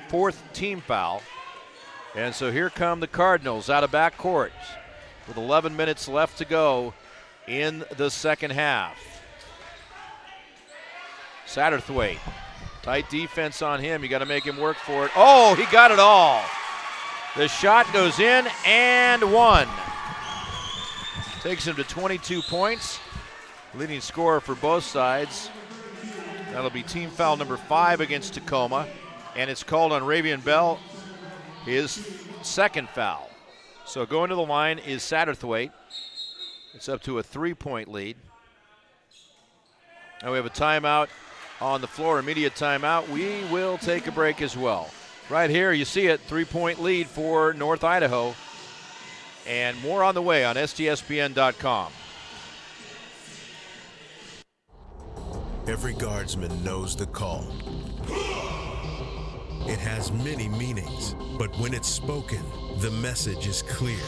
4th team foul. And so here come the Cardinals out of backcourt with 11 minutes left to go in the second half. Satterthwaite, tight defense on him. You got to make him work for it. Oh, he got it all. The shot goes in and one. Takes him to 22 points. Leading scorer for both sides. That'll be team foul number 5 against Tacoma. And it's called on Ravian Bell, his 2nd foul. So going to the line is Satterthwaite. It's up to a 3-point lead. Now we have a timeout on the floor, immediate timeout. We will take a break as well. Right here, you see it, 3-point lead for North Idaho. And more on the way on STSPN.com. Every guardsman knows the call. It has many meanings, but when it's spoken, the message is clear.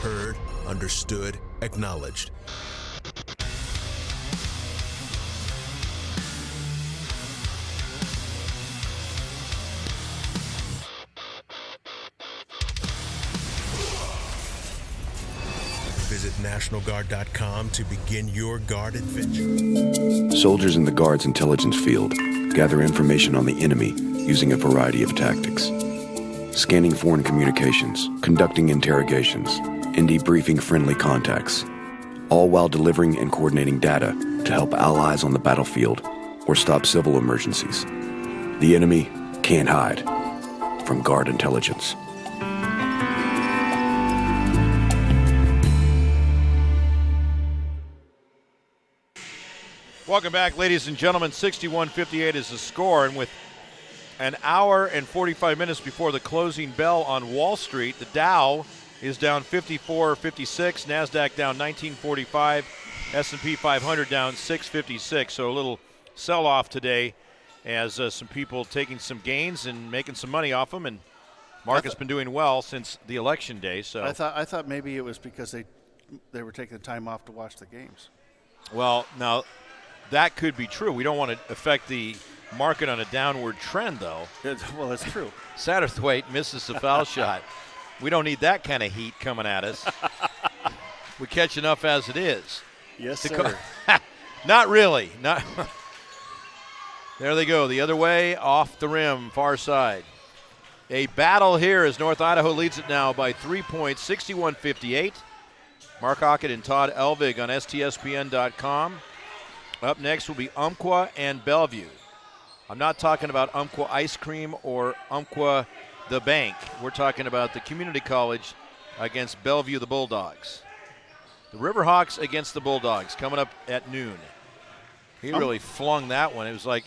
Heard, understood, acknowledged. Visit Visit NationalGuard.com to begin your Guard adventure. Soldiers in the Guard's intelligence field gather information on the enemy using a variety of tactics. Scanning foreign communications, conducting interrogations, and debriefing friendly contacts, all while delivering and coordinating data to help allies on the battlefield or stop civil emergencies. The enemy can't hide from Guard intelligence. Welcome back, ladies and gentlemen. 61-58 is the score, and with an hour and 45 minutes before the closing bell on Wall Street, the Dow is down 54.56, NASDAQ down 19.45, S&P 500 down 6.56. So a little sell-off today as some people taking some gains and making some money off them, and market's been doing well since the election day. So I thought maybe it was because they were taking the time off to watch the games. Well, now that could be true. We don't want to affect the market on a downward trend, though. Well, that's true. Satterthwaite misses the foul shot. We don't need that kind of heat coming at us. We catch enough as it is. Yes, sir. Not really. Not. There they go, the other way, off the rim, far side. A battle here as North Idaho leads it now by 3 points, 61-58. Mark Ockett and Todd Elvig on STSPN.com. Up next will be Umpqua and Bellevue. I'm not talking about Umpqua Ice Cream or Umpqua the Bank. We're talking about the community college against Bellevue the Bulldogs. The Riverhawks against the Bulldogs coming up at noon. He really flung that one. It was like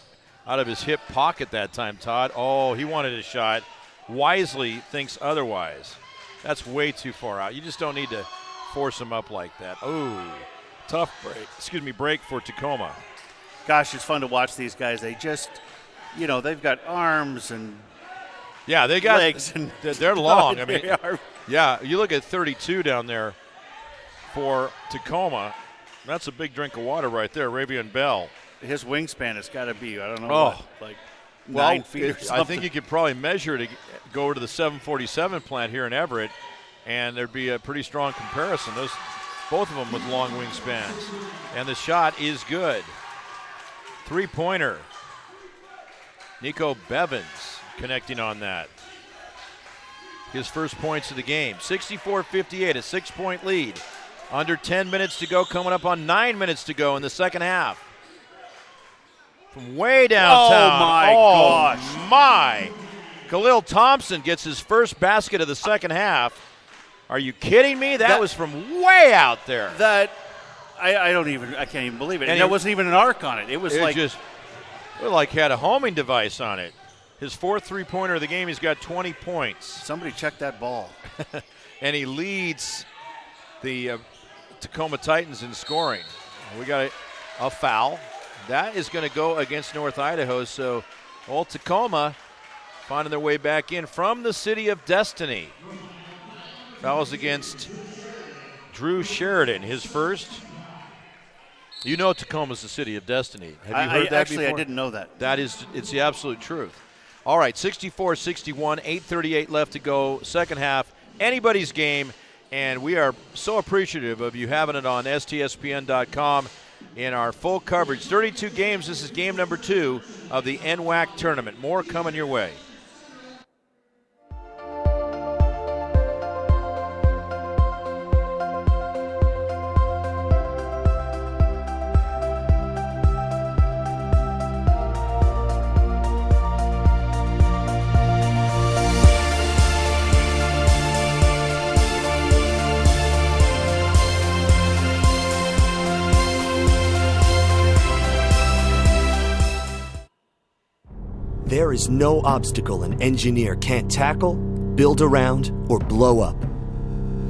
out of his hip pocket that time, Todd. Oh, he wanted a shot. Wisely thinks otherwise. That's way too far out. You just don't need to force him up like that. Oh, tough break for Tacoma. Gosh, it's fun to watch these guys. They just, they've got arms and they got legs. And they're long. I mean, yeah, you look at 32 down there for Tacoma. That's a big drink of water right there, Ravian Bell. His wingspan has got to be, 9 feet or something. I think you could probably measure to go over to the 747 plant here in Everett, and there'd be a pretty strong comparison. Both of them with long wingspans. And the shot is good. Three-pointer. Nico Bevins connecting on that. His first points of the game. 64-58, a 6-point lead. Under 10 minutes to go, coming up on 9 minutes to go in the second half. From way downtown. Oh, my. Khalil Thompson gets his first basket of the second half. Are you kidding me? That was from way out there. I can't even believe it. And there wasn't even an arc on it. It like had a homing device on it. His fourth three-pointer of the game, he's got 20 points. Somebody check that ball. And he leads the Tacoma Titans in scoring. We got a foul. That is going to go against North Idaho. So old Tacoma finding their way back in from the city of Destiny. Fouls against Drew Sheridan, his first. You know Tacoma's the city of Destiny. Have you heard that before? I didn't know that. It's the absolute truth. All right, 64-61, 8:38 left to go, second half. Anybody's game, and we are so appreciative of you having it on STSPN.com in our full coverage. 32 games. This is game number 2 of the NWAC tournament. More coming your way. There is no obstacle an engineer can't tackle, build around, or blow up.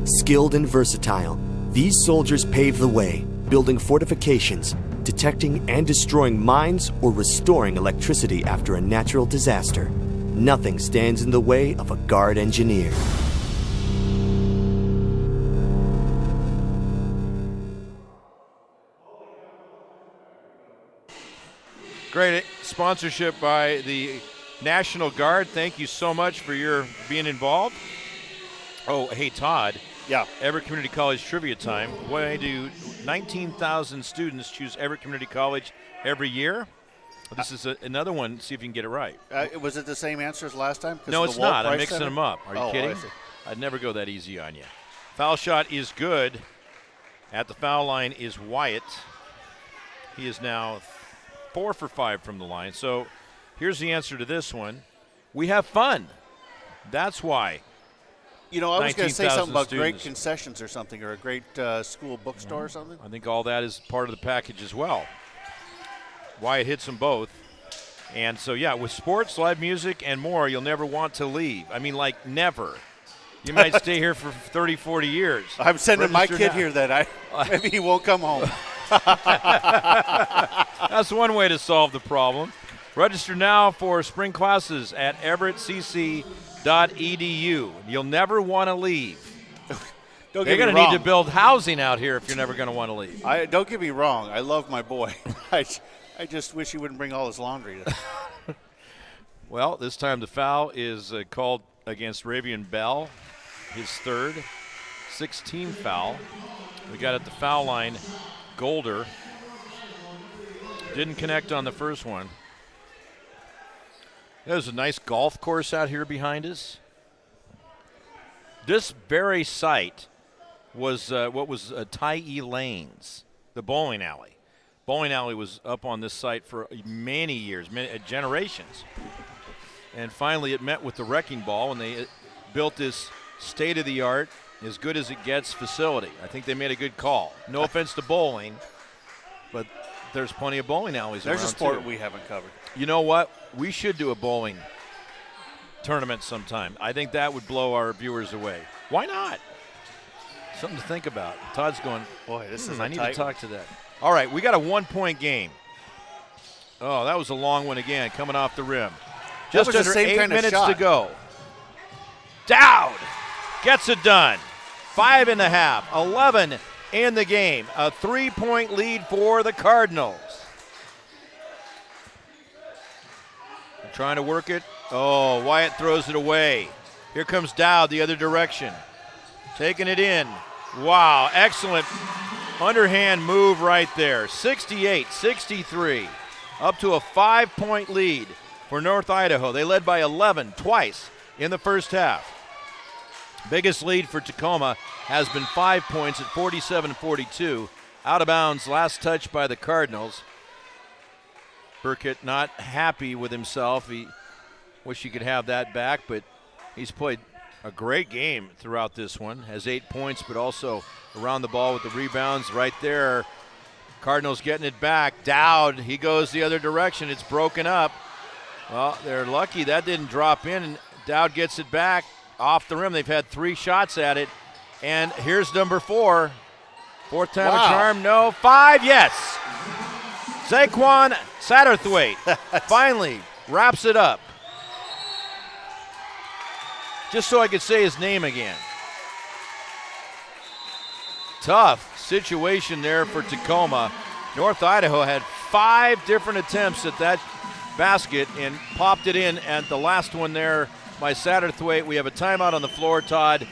Skilled and versatile, these soldiers pave the way, building fortifications, detecting and destroying mines, or restoring electricity after a natural disaster. Nothing stands in the way of a Guard engineer. Great sponsorship by the National Guard. Thank you so much for your being involved. Oh, hey, Todd, Yeah. Everett Community College trivia time. Why do 19,000 students choose Everett Community College every year? This is another one. See if you can get it right. Was it the same answer as last time? No, it's not. I'm mixing them up. Are you kidding? I see. I'd never go that easy on you. Foul shot is good. At the foul line is Wyatt. He is now 4 for 5 from the line. So here's the answer to this one. We have fun. That's why. You know, I was going to say something about students. great concessions or something, or a great school bookstore or something. I think all that is part of the package as well. Wyatt hits them both. And so, yeah, with sports, live music, and more, you'll never want to leave. I mean, like, never. You might stay here for 30, 40 years. I'm sending my kid here that maybe he won't come home. That's one way to solve the problem. Register now for spring classes at everettcc.edu. You'll never want to leave. You're going to need to build housing out here if you're never going to want to leave. Don't get me wrong. I love my boy. I just wish he wouldn't bring all his laundry. Well, this time the foul is called against Ravian Bell, his third, 6-team foul. We got at the foul line Golder. Didn't connect on the first one. There's a nice golf course out here behind us. This very site was what was Tyee Lanes, the bowling alley. Bowling alley was up on this site for many years, generations. And finally it met with the wrecking ball, and they built this state-of-the-art, as good as it gets facility. I think they made a good call. No offense to bowling, but there's plenty of bowling alleys around. There's a sport too. we haven't covered. You know what? We should do a bowling tournament sometime. I think that would blow our viewers away. Why not? Something to think about. Todd's going, boy, this is I need to talk to that. All right, we got a 1-point game. Oh, that was a long one again, coming off the rim. Just under 8 minutes to go. Dowd gets it done. 5.5, 11 in the game. A 3-point lead for the Cardinals. They're trying to work it. Oh, Wyatt throws it away. Here comes Dowd the other direction. Taking it in. Wow, excellent underhand move right there. 68-63. Up to a 5-point lead for North Idaho. They led by 11 twice in the first half. Biggest lead for Tacoma has been 5 points at 47-42. Out of bounds, last touch by the Cardinals. Burkett not happy with himself. He wish he could have that back, but he's played a great game throughout this one. Has 8 points, but also around the ball with the rebounds right there. Cardinals getting it back. Dowd, he goes the other direction. It's broken up. Well, they're lucky that didn't drop in, and Dowd gets it back off the rim. They've had 3 shots at it, and here's number 4. Fourth time a charm, no. 5, yes. Zaquan Satterthwaite finally wraps it up. Just so I could say his name again. Tough situation there for Tacoma. North Idaho had 5 different attempts at that basket and popped it in at the last one there by Satterthwaite. We have a timeout on the floor, Todd,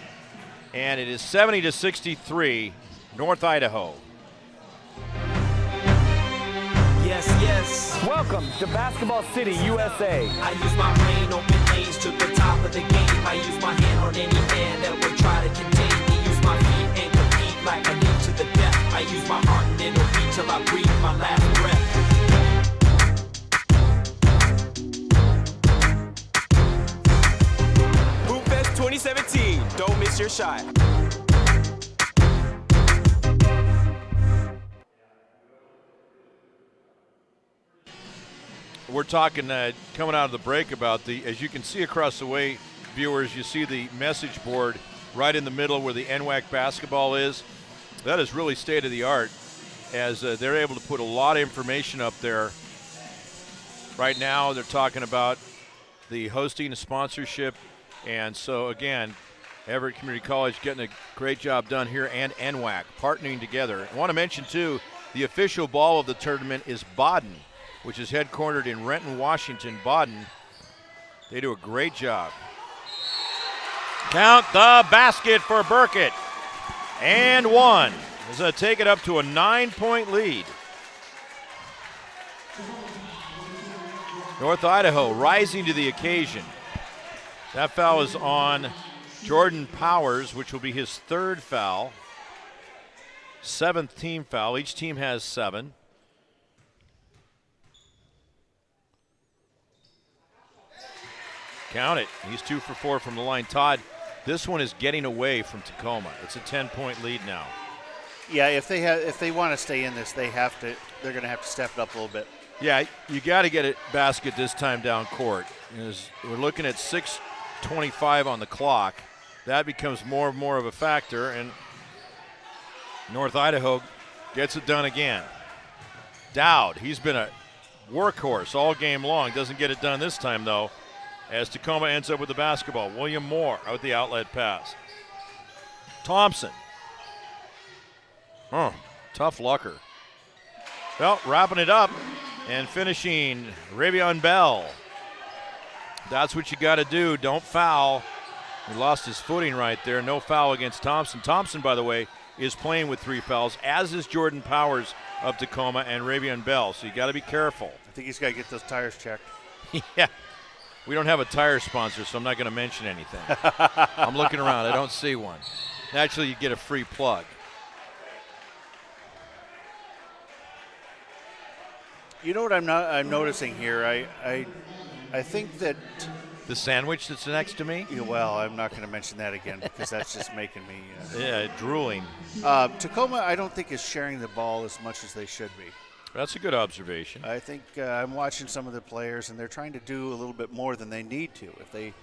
and it is 70-63, North Idaho. Yes, yes. Welcome to Basketball City, USA. I use my brain, open lanes to the top of the game. I use my hand on any man that would try to contain me. Use my feet and compete like I need to the death. I use my heart and it'll beat till I breathe my last breath. Hoop Fest 2017. Don't miss your shot. We're talking coming out of the break about as you can see across the way, viewers, you see the message board right in the middle where the NWAC basketball is. That is really state of the art, as they're able to put a lot of information up there. Right now they're talking about the hosting, the sponsorship, and so again, Everett Community College getting a great job done here, and NWAC partnering together. I want to mention too, the official ball of the tournament is Baden, which is headquartered in Renton, Washington. Baden, they do a great job. Count the basket for Burkett. And one. Is going to take it up to a 9-point lead. North Idaho rising to the occasion. That foul is on Jordan Powers, which will be his 3rd foul. 7th team foul. Each team has 7. Count it. He's 2 for 4 from the line. Todd, this one is getting away from Tacoma. It's a 10-point lead now. Yeah, if they want to stay in this, they're going to have to step it up a little bit. Yeah, you got to get a basket this time down court. We're looking at 6:25 on the clock. That becomes more and more of a factor, and North Idaho gets it done again. Dowd, he's been a workhorse all game long. Doesn't get it done this time, though, as Tacoma ends up with the basketball. William Moore out with the outlet pass. Thompson. Tough lucker. Well, wrapping it up and finishing, Ravion Bell. That's what you got to do. Don't foul. He lost his footing right there. No foul against Thompson. Thompson, by the way, is playing with 3 fouls, as is Jordan Powers of Tacoma and Ravion Bell. So you got to be careful. I think he's got to get those tires checked. Yeah. We don't have a tire sponsor, so I'm not going to mention anything. I'm looking around. I don't see one. Actually, you get a free plug. You know what I'm noticing here? I think that the sandwich that's next to me. Yeah, well, I'm not going to mention that again because that's just making me drooling. Tacoma, I don't think is sharing the ball as much as they should be. That's a good observation. I think I'm watching some of the players, and they're trying to do a little bit more than they need to. If they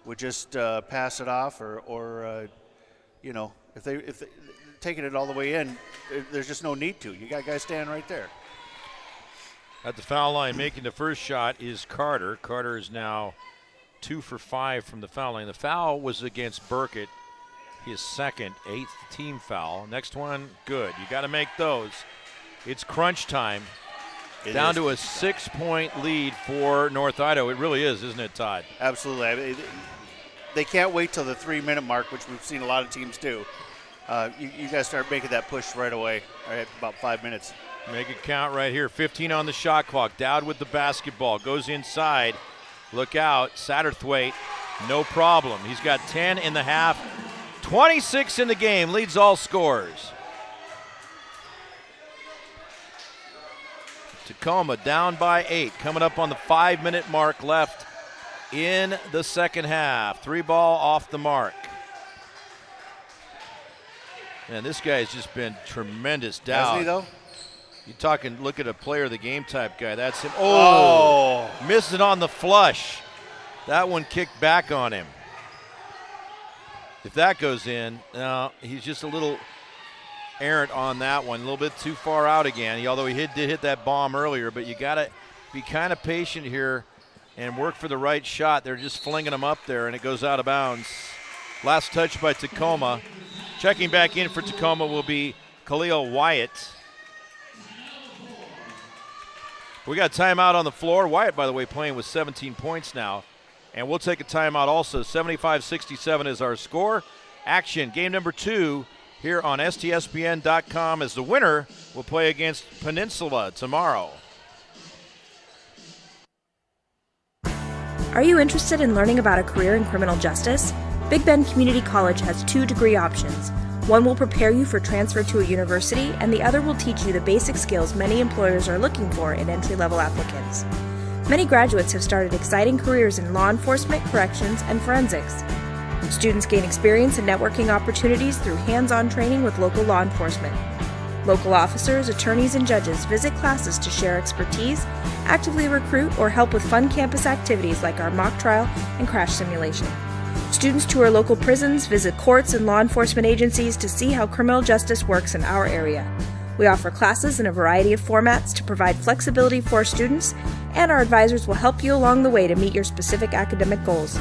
would just pass it off, or if they taking it all the way in, there's just no need to. You got guys standing right there. At the foul line, making the first shot is Carter. Carter is now 2 for 5 from the foul line. The foul was against Burkett, his 2nd, 8th team foul. Next one, good. You got to make those. It's crunch time. Down to a 6-point lead for North Idaho. It really is, isn't it, Todd? Absolutely. I mean, they can't wait till the 3-minute mark, which we've seen a lot of teams do. You got to start making that push right away, right, about 5 minutes. Make it count right here. 15 on the shot clock. Dowd with the basketball. Goes inside. Look out. Satterthwaite, no problem. He's got 10 in the half. 26 in the game. Leads all scorers. Tacoma down by 8. Coming up on the 5-minute mark left in the second half. 3 ball off the mark. And this guy's just been tremendous. Dowd. Hasn't he, though? You're talking, look at a player of the game type guy. That's him. Oh! Missed it on the flush. That one kicked back on him. If that goes in, he's just a little errant on that one. A little bit too far out again, although he did hit that bomb earlier. But you got to be kind of patient here and work for the right shot. They're just flinging them up there, and it goes out of bounds. Last touch by Tacoma. Checking back in for Tacoma will be Khalil Wyatt. We got a timeout on the floor. Wyatt, by the way, playing with 17 points now. And we'll take a timeout also. 75-67 is our score. Action, game number 2 here on STSPN.com as the winner will play against Peninsula tomorrow. Are you interested in learning about a career in criminal justice? Big Bend Community College has 2 degree options. One will prepare you for transfer to a university, and the other will teach you the basic skills many employers are looking for in entry-level applicants. Many graduates have started exciting careers in law enforcement, corrections, and forensics. Students gain experience and networking opportunities through hands-on training with local law enforcement. Local officers, attorneys, and judges visit classes to share expertise, actively recruit, or help with fun campus activities like our mock trial and crash simulation. Students tour local prisons, visit courts and law enforcement agencies to see how criminal justice works in our area. We offer classes in a variety of formats to provide flexibility for our students, and our advisors will help you along the way to meet your specific academic goals.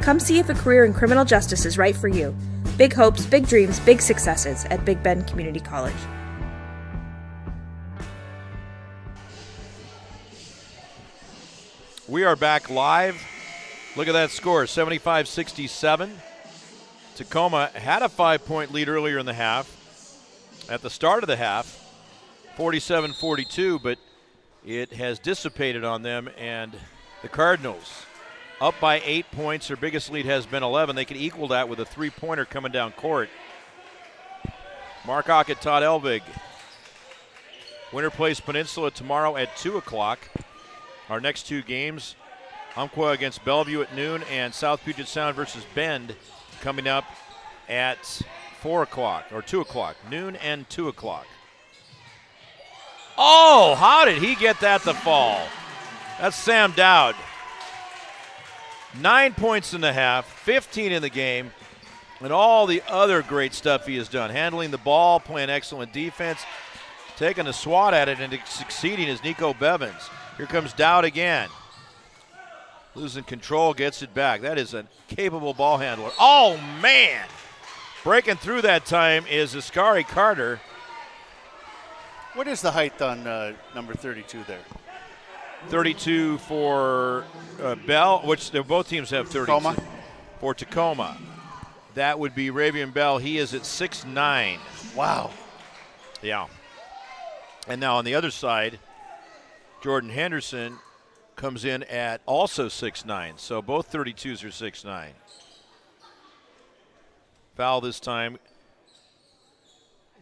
Come see if a career in criminal justice is right for you. Big hopes, big dreams, big successes at Big Bend Community College. We are back live. Look at that score, 75-67. Tacoma had a 5-point lead earlier in the half. at the start of the half, 47-42, but it has dissipated on them, and the Cardinals up by 8 points. Their biggest lead has been 11. They can equal that with a three-pointer coming down court. Mark Ockett, Todd Elvig. Winner plays Peninsula tomorrow at 2 o'clock. Our next two games, Umpqua against Bellevue at noon and South Puget Sound versus Bend coming up at 4 o'clock or 2 o'clock, noon and 2 o'clock. Oh, how did he get that to fall? That's Sam Dowd. 9 points in the half, 15 in the game, and all the other great stuff he has done. Handling the ball, playing excellent defense, taking a swat at it, and succeeding is Nico Bevins. Here comes Dowd again. Losing control, gets it back. That is a capable ball handler. Oh, man! Breaking through that time is Askari Carter. What is the height on number 32 there? 32 for Bell, which both teams have 32. Tacoma? For Tacoma. That would be Ravian Bell. He is at 6'9". Wow. Yeah. And now on the other side, Jordan Henderson comes in at also 6'9". So both 32s are 6'9". Foul this time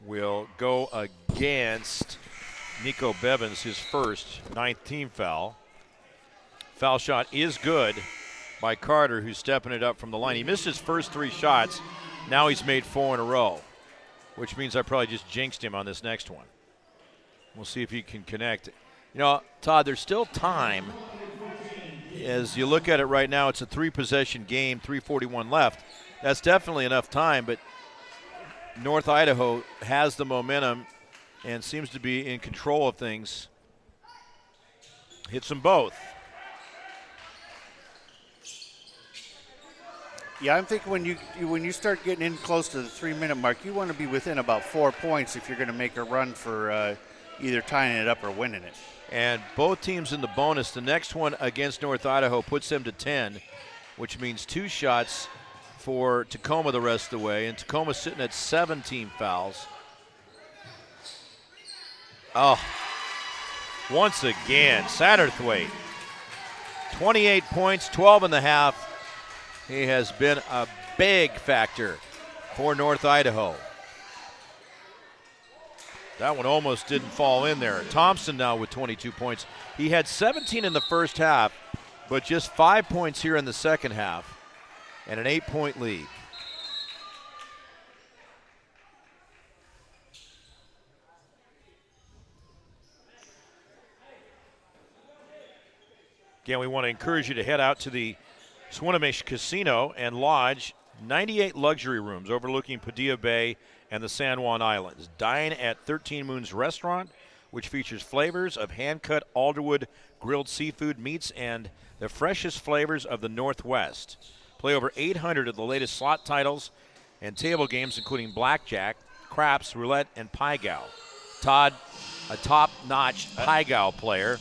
will go against Nico Bevins, his first 9th team foul. Foul shot is good by Carter, who's stepping it up from the line. He missed his first 3 shots. Now he's made 4 in a row, which means I probably just jinxed him on this next one. We'll see if he can connect. You know, Todd, there's still time. As you look at it right now, it's a 3-possession game, 3:41 left. That's definitely enough time, but North Idaho has the momentum and seems to be in control of things. Hits them both. Yeah, I'm thinking when you start getting in close to the 3-minute mark, you want to be within about 4 points if you're going to make a run for either tying it up or winning it. And both teams in the bonus. The next one against North Idaho puts them to 10, which means 2 shots for Tacoma the rest of the way. And Tacoma's sitting at 17 fouls. Oh, once again, Satterthwaite. 28 points, 12 in the half. He has been a big factor for North Idaho. That one almost didn't fall in there. Thompson now with 22 points. He had 17 in the first half, but just 5 points here in the second half, and an 8-point lead. Again, we want to encourage you to head out to the Swinomish Casino and Lodge, 98 luxury rooms overlooking Padilla Bay and the San Juan Islands. Dine at 13 Moons Restaurant, which features flavors of hand-cut alderwood grilled seafood meats and the freshest flavors of the Northwest. Play over 800 of the latest slot titles and table games, including blackjack, craps, roulette, and pai gow. Todd, a top-notch pai gow player.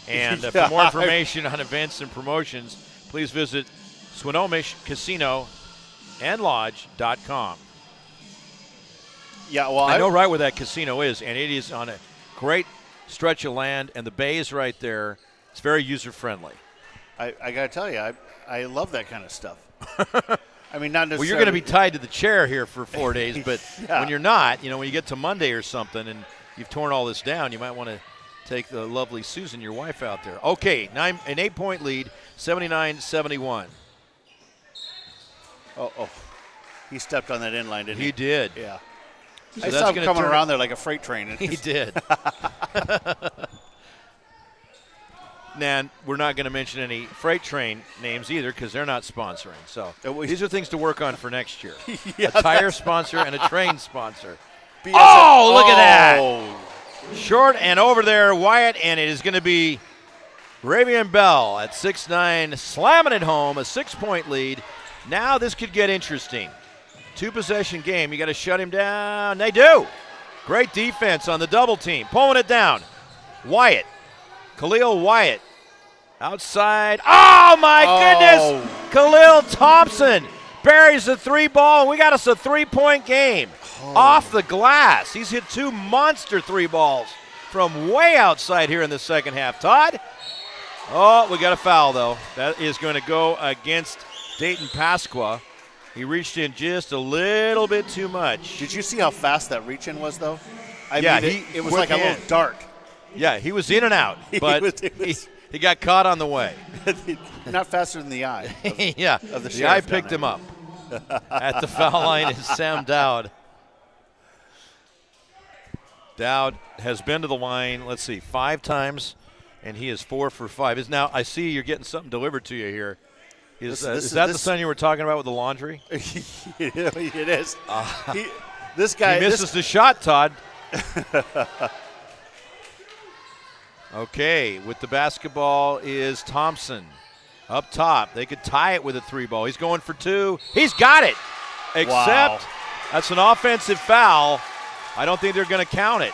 And for more information on events and promotions, please visit Swinomish Casino and Lodge.com. Yeah, well, I know right where that casino is, and it is on a great stretch of land, and the bay is right there. It's very user-friendly. I got to tell you, I love that kind of stuff. I mean, not necessarily. Well, you're going to be tied to the chair here for 4 days, but yeah. When you're not, when you get to Monday or something and you've torn all this down, you might want to take the lovely Susan, your wife, out there. Okay, an 8-point lead, 79-71. Oh. He stepped on that inline, didn't he? He did. Yeah. So I saw him coming around there like a freight train. He did. And we're not going to mention any freight train names either because they're not sponsoring. So these are things to work on for next year. Yeah, a tire sponsor and a train sponsor. Oh, look at that. Short and over there, Wyatt, and it is going to be Ravian Bell at 6'9", slamming it home, a 6-point lead. Now this could get interesting. 2-possession game. You got to shut him down. They do. Great defense on the double team. Pulling it down. Wyatt. Khalil Wyatt. Outside. Oh, my goodness. Khalil Thompson buries the 3 ball, and we got us a 3-point game. off the glass. He's hit 2 monster 3 balls from way outside here in the second half. Todd? Oh, we got a foul, though. That is going to go against Dayton Pasqua. He reached in just a little bit too much. Did you see how fast that reach-in was, though? I mean, it was like a little dart. Yeah, he was in and out, but he got caught on the way. Not faster than the eye. Of the eye picked him up. At the foul line is Sam Dowd. Dowd has been to the line, 5 times, and he is 4 for 5. Now, I see you're getting something delivered to you here. Is that the son you were talking about with the laundry? It is. This guy he misses the shot, Todd. Okay, with the basketball is Thompson. Up top, they could tie it with a 3 ball. He's going for 2. He's got it. Except that's an offensive foul. I don't think they're going to count it.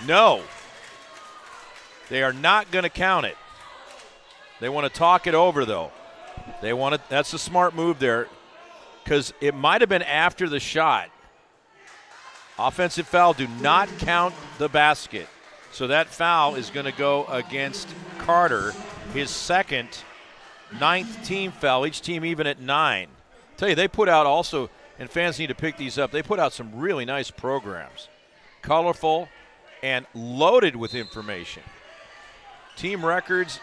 No. They are not going to count it. They want to talk it over, though. That's a smart move there because it might have been after the shot. Offensive foul, do not count the basket. So that foul is going to go against Carter, his second, 9th team foul, each team even at 9. Tell you, they put out also, and fans need to pick these up, they put out some really nice programs. Colorful and loaded with information. Team records,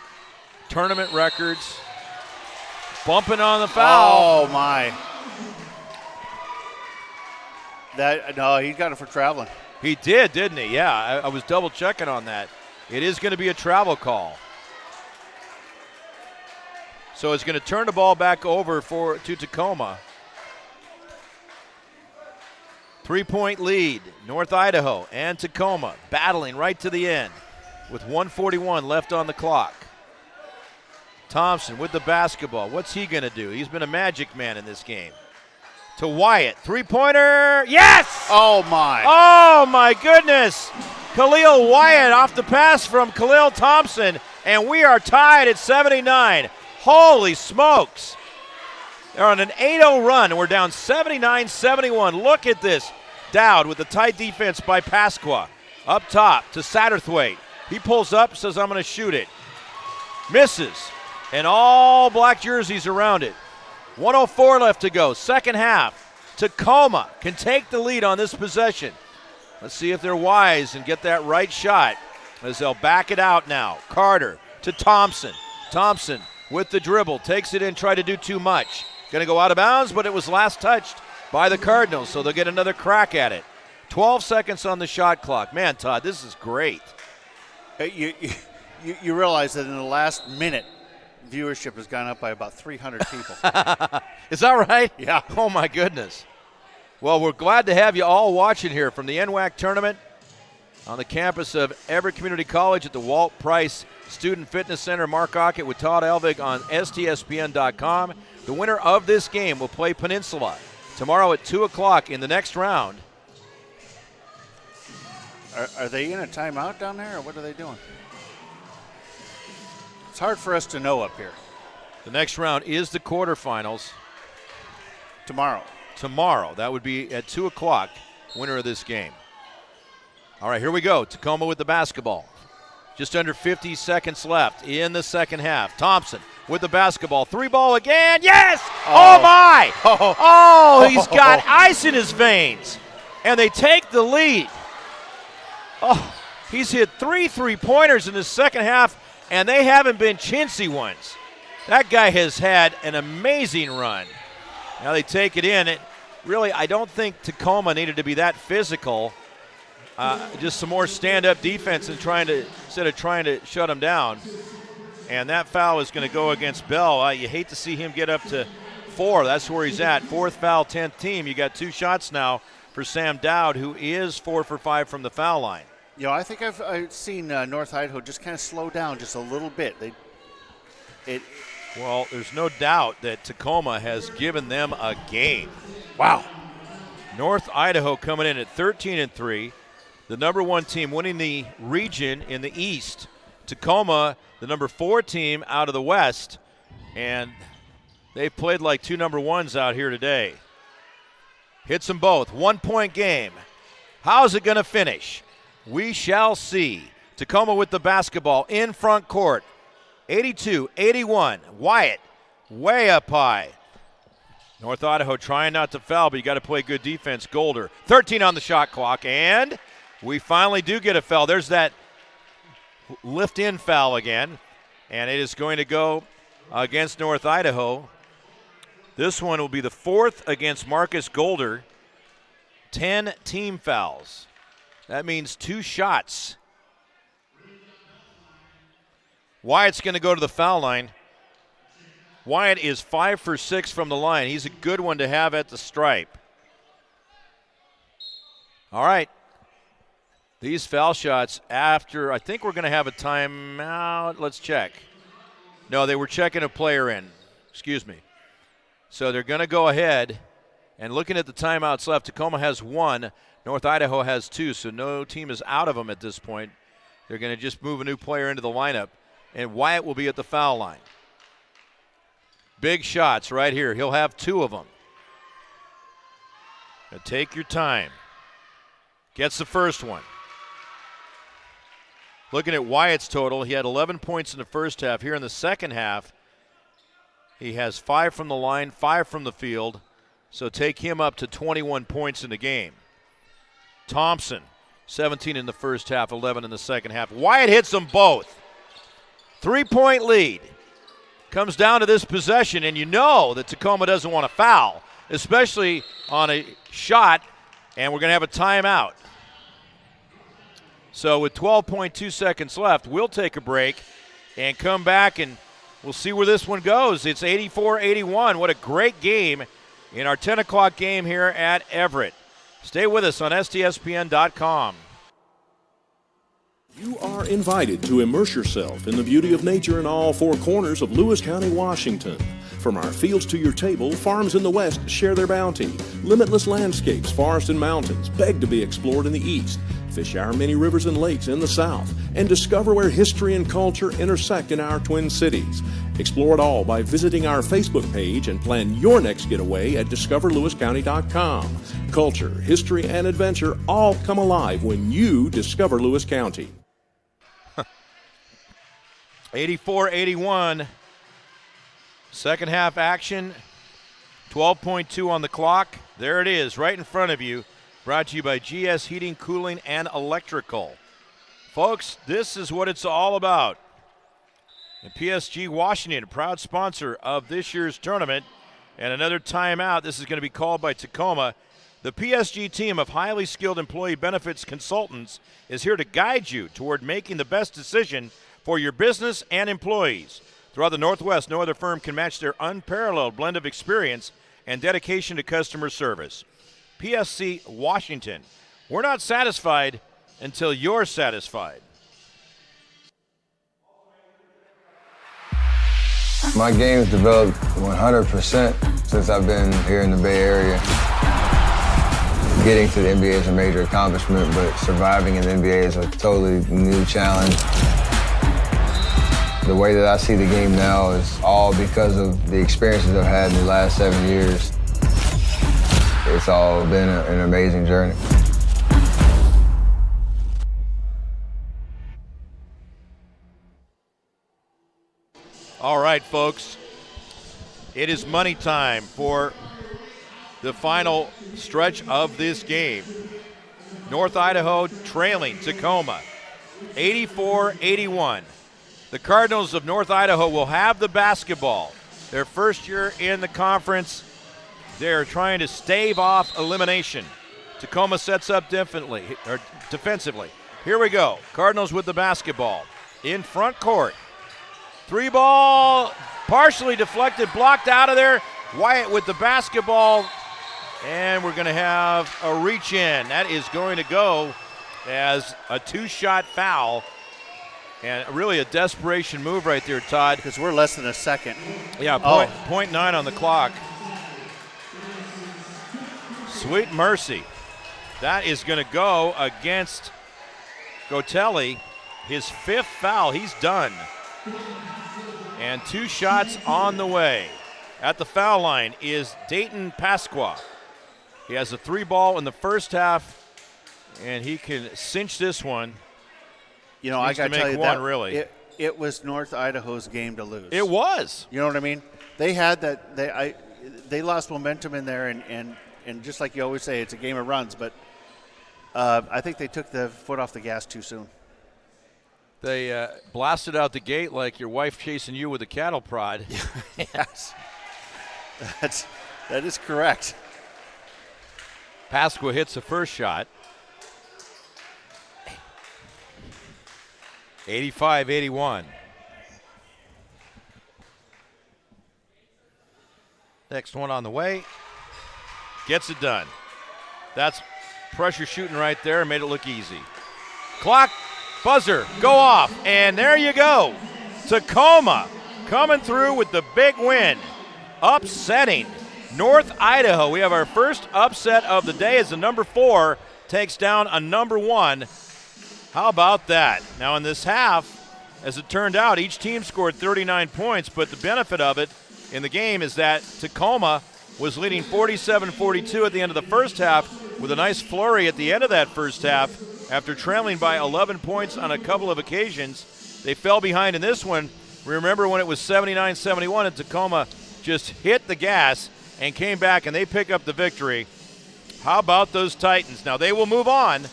tournament records, bumping on the foul. Oh, my. He got it for traveling. He did, didn't he? Yeah, I was double checking on that. It is going to be a travel call. So it's going to turn the ball back over to Tacoma. 3-point lead, North Idaho and Tacoma battling right to the end with 1:41 left on the clock. Thompson with the basketball. What's he going to do? He's been a magic man in this game. To Wyatt, 3-pointer, yes! Oh, my. Oh, my goodness. Khalil Wyatt off the pass from Khalil Thompson, and we are tied at 79. Holy smokes. They're on an 8-0 run, and we're down 79-71. Look at this. Dowd with the tight defense by Pasqua. Up top to Satterthwaite. He pulls up, says, I'm going to shoot it. Misses, and all black jerseys around it. 1:04 left to go, second half. Tacoma can take the lead on this possession. Let's see if they're wise and get that right shot as they'll back it out now. Carter to Thompson. Thompson with the dribble, takes it in, try to do too much. Going to go out of bounds, but it was last touched by the Cardinals, so they'll get another crack at it. 12 seconds on the shot clock. Man, Todd, this is great. You realize that in the last minute, viewership has gone up by about 300 people. Is that right? Yeah. Oh, my goodness. Well, we're glad to have you all watching here from the NWAC tournament on the campus of Everett Community College at the Walt Price Student Fitness Center. Mark Ockett with Todd Elvig on STSPN.com. The winner of this game will play Peninsula tomorrow at 2 o'clock in the next round. Are they in a timeout down there, or what are they doing? It's hard for us to know up here. The next round is the quarterfinals. Tomorrow. That would be at 2 o'clock, winner of this game. All right, here we go. Tacoma with the basketball. Just under 50 seconds left in the second half. Thompson with the basketball. 3-ball again. Yes! Oh my! Oh, he's got ice in his veins. And they take the lead. Oh, he's hit 3 3-pointers in the second half, and they haven't been chintzy ones. That guy has had an amazing run. Now they take it in. I don't think Tacoma needed to be that physical. Just some more stand-up defense instead of trying to shut him down. And that foul is going to go against Bell. You hate to see him get up to 4. That's where he's at. 4th foul, 10th team. You got 2 shots now for Sam Dowd, who is 4 for 5 from the foul line. I think I've seen North Idaho just kind of slow down just a little bit. Well, there's no doubt that Tacoma has given them a game. Wow. North Idaho coming in at 13-3. The number 1 team winning the region in the East. Tacoma, the number 4 team out of the West. And they've played like 2 number 1s out here today. Hits them both. 1 point game. How's it going to finish? We shall see. Tacoma with the basketball in front court. 82-81. Wyatt way up high. North Idaho trying not to foul, but you got to play good defense. Golder, 13 on the shot clock, and we finally do get a foul. There's that lift-in foul again, and it is going to go against North Idaho. This one will be the 4th against Marcus Golder. 10 team fouls. That means 2 shots. Wyatt's going to go to the foul line. Wyatt is 5 for 6 from the line. He's a good one to have at the stripe. All right. These foul shots after, I think we're going to have a timeout. Let's check. No, they were checking a player in. Excuse me. So they're going to go ahead. And looking at the timeouts left, Tacoma has 1. North Idaho has 2, so no team is out of them at this point. They're going to just move a new player into the lineup. And Wyatt will be at the foul line. Big shots right here. He'll have 2 of them. Now take your time. Gets the first one. Looking at Wyatt's total, he had 11 points in the first half. Here in the second half, he has 5 from the line, 5 from the field. So take him up to 21 points in the game. Thompson, 17 in the first half, 11 in the second half. Wyatt hits them both. 3-point lead. Comes down to this possession, and you know that Tacoma doesn't want to foul, especially on a shot, and we're going to have a timeout. So with 12.2 seconds left, we'll take a break and come back, and we'll see where this one goes. It's 84-81. What a great game in our 10 o'clock game here at Everett. Stay with us on STSPN.com. You are invited to immerse yourself in the beauty of nature in all 4 corners of Lewis County, Washington. From our fields to your table, farms in the west share their bounty. Limitless landscapes, forests and mountains beg to be explored in the east. Fish our many rivers and lakes in the south, and discover where history and culture intersect in our twin cities. Explore it all by visiting our Facebook page and plan your next getaway at discoverlewiscounty.com. Culture, history, and adventure all come alive when you discover Lewis County. 84-81. Second half action. 12.2 on the clock. There it is, right in front of you. Brought to you by GS Heating, Cooling, and Electrical. Folks, this is what it's all about. And PSG Washington, a proud sponsor of this year's tournament. And another timeout. This is going to be called by Tacoma. The PSG team of highly skilled employee benefits consultants is here to guide you toward making the best decision for your business and employees. Throughout the Northwest, no other firm can match their unparalleled blend of experience and dedication to customer service. PSC Washington. We're not satisfied until you're satisfied. My game's developed 100% since I've been here in the Bay Area. Getting to the NBA is a major accomplishment, but surviving in the NBA is a totally new challenge. The way that I see the game now is all because of the experiences I've had in the last 7 years. It's all been an amazing journey. All right, folks. It is money time for the final stretch of this game. North Idaho trailing Tacoma, 84-81. The Cardinals of North Idaho will have the basketball. Their first year in the conference. They're trying to stave off elimination. Tacoma sets up defensively. Here we go. Cardinals with the basketball in front court. 3-ball, partially deflected, blocked out of there. Wyatt with the basketball, and we're going to have a reach in. That is going to go as a 2-shot foul, and really a desperation move right there, Todd. Because we're less than a second. Yeah, point 9 on the clock. Sweet mercy. That is going to go against Gotelli. His 5th foul. He's done. And 2 shots on the way. At the foul line is Dayton Pasqua. He has a 3-ball in the first half, and he can cinch this one. You know, I got to tell you one, that really. It was North Idaho's game to lose. It was. You know what I mean? They had that. They lost momentum in there, and just like you always say, it's a game of runs. But I think they took the foot off the gas too soon. They blasted out the gate like your wife chasing you with a cattle prod. Yes, that is correct. Pasqua hits the first shot. 85-81. Next one on the way. Gets it done. That's pressure shooting right there and made it look easy. Clock, buzzer, go off, and there you go. Tacoma coming through with the big win. Upsetting North Idaho. We have our first upset of the day as the number 4 takes down a number 1. How about that? Now in this half, as it turned out, each team scored 39 points, but the benefit of it in the game is that Tacoma was leading 47-42 at the end of the first half with a nice flurry at the end of that first half. After trailing by 11 points on a couple of occasions, they fell behind in this one. Remember when it was 79-71 and Tacoma just hit the gas and came back and they pick up the victory. How about those Titans? Now they will move on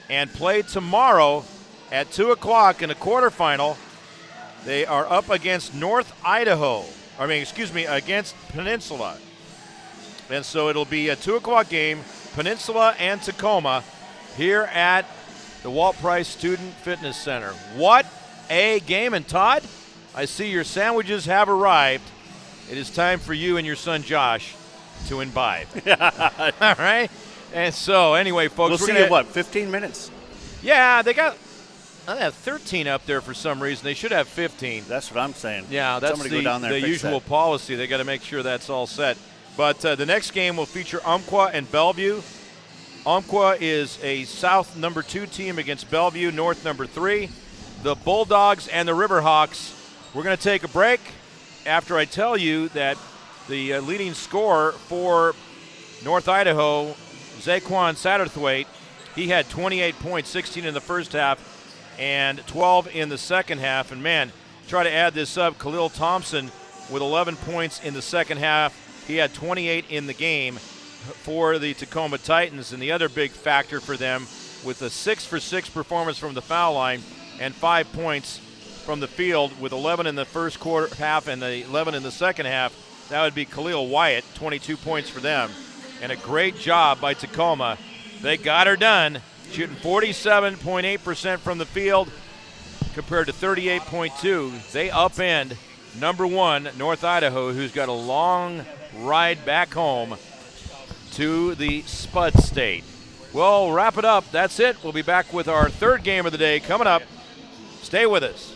and play tomorrow at 2 o'clock in a quarterfinal. They are up against against Peninsula. And so it'll be a 2 o'clock game, Peninsula and Tacoma, here at the Walt Price Student Fitness Center. What a game. And Todd, I see your sandwiches have arrived. It is time for you and your son Josh to imbibe. All right? And so, anyway, folks, we'll see you, 15 minutes? Yeah, they have 13 up there for some reason. They should have 15. That's what I'm saying. Yeah, that's Somebody go down there the and fix usual that. policy. They got to make sure that's all set. But the next game will feature Umpqua and Bellevue. Umpqua is a South number 2 team against Bellevue, North number 3. The Bulldogs and the Riverhawks. We're going to take a break after I tell you that the leading scorer for North Idaho, Zaquan Satterthwaite, he had 28 points, 16 in the first half and 12 in the second half. And, man, try to add this up, Khalil Thompson with 11 points in the second half. He had 28 in the game for the Tacoma Titans. And the other big factor for them with a 6-for-6 performance from the foul line and 5 points from the field with 11 in the first quarter half and the 11 in the second half. That would be Khalil Wyatt, 22 points for them. And a great job by Tacoma. They got her done, shooting 47.8% from the field compared to 38.2. They upend number 1, North Idaho, who's got a long ride back home to the Spud State. We'll wrap it up. That's it. We'll be back with our third game of the day coming up. Stay with us.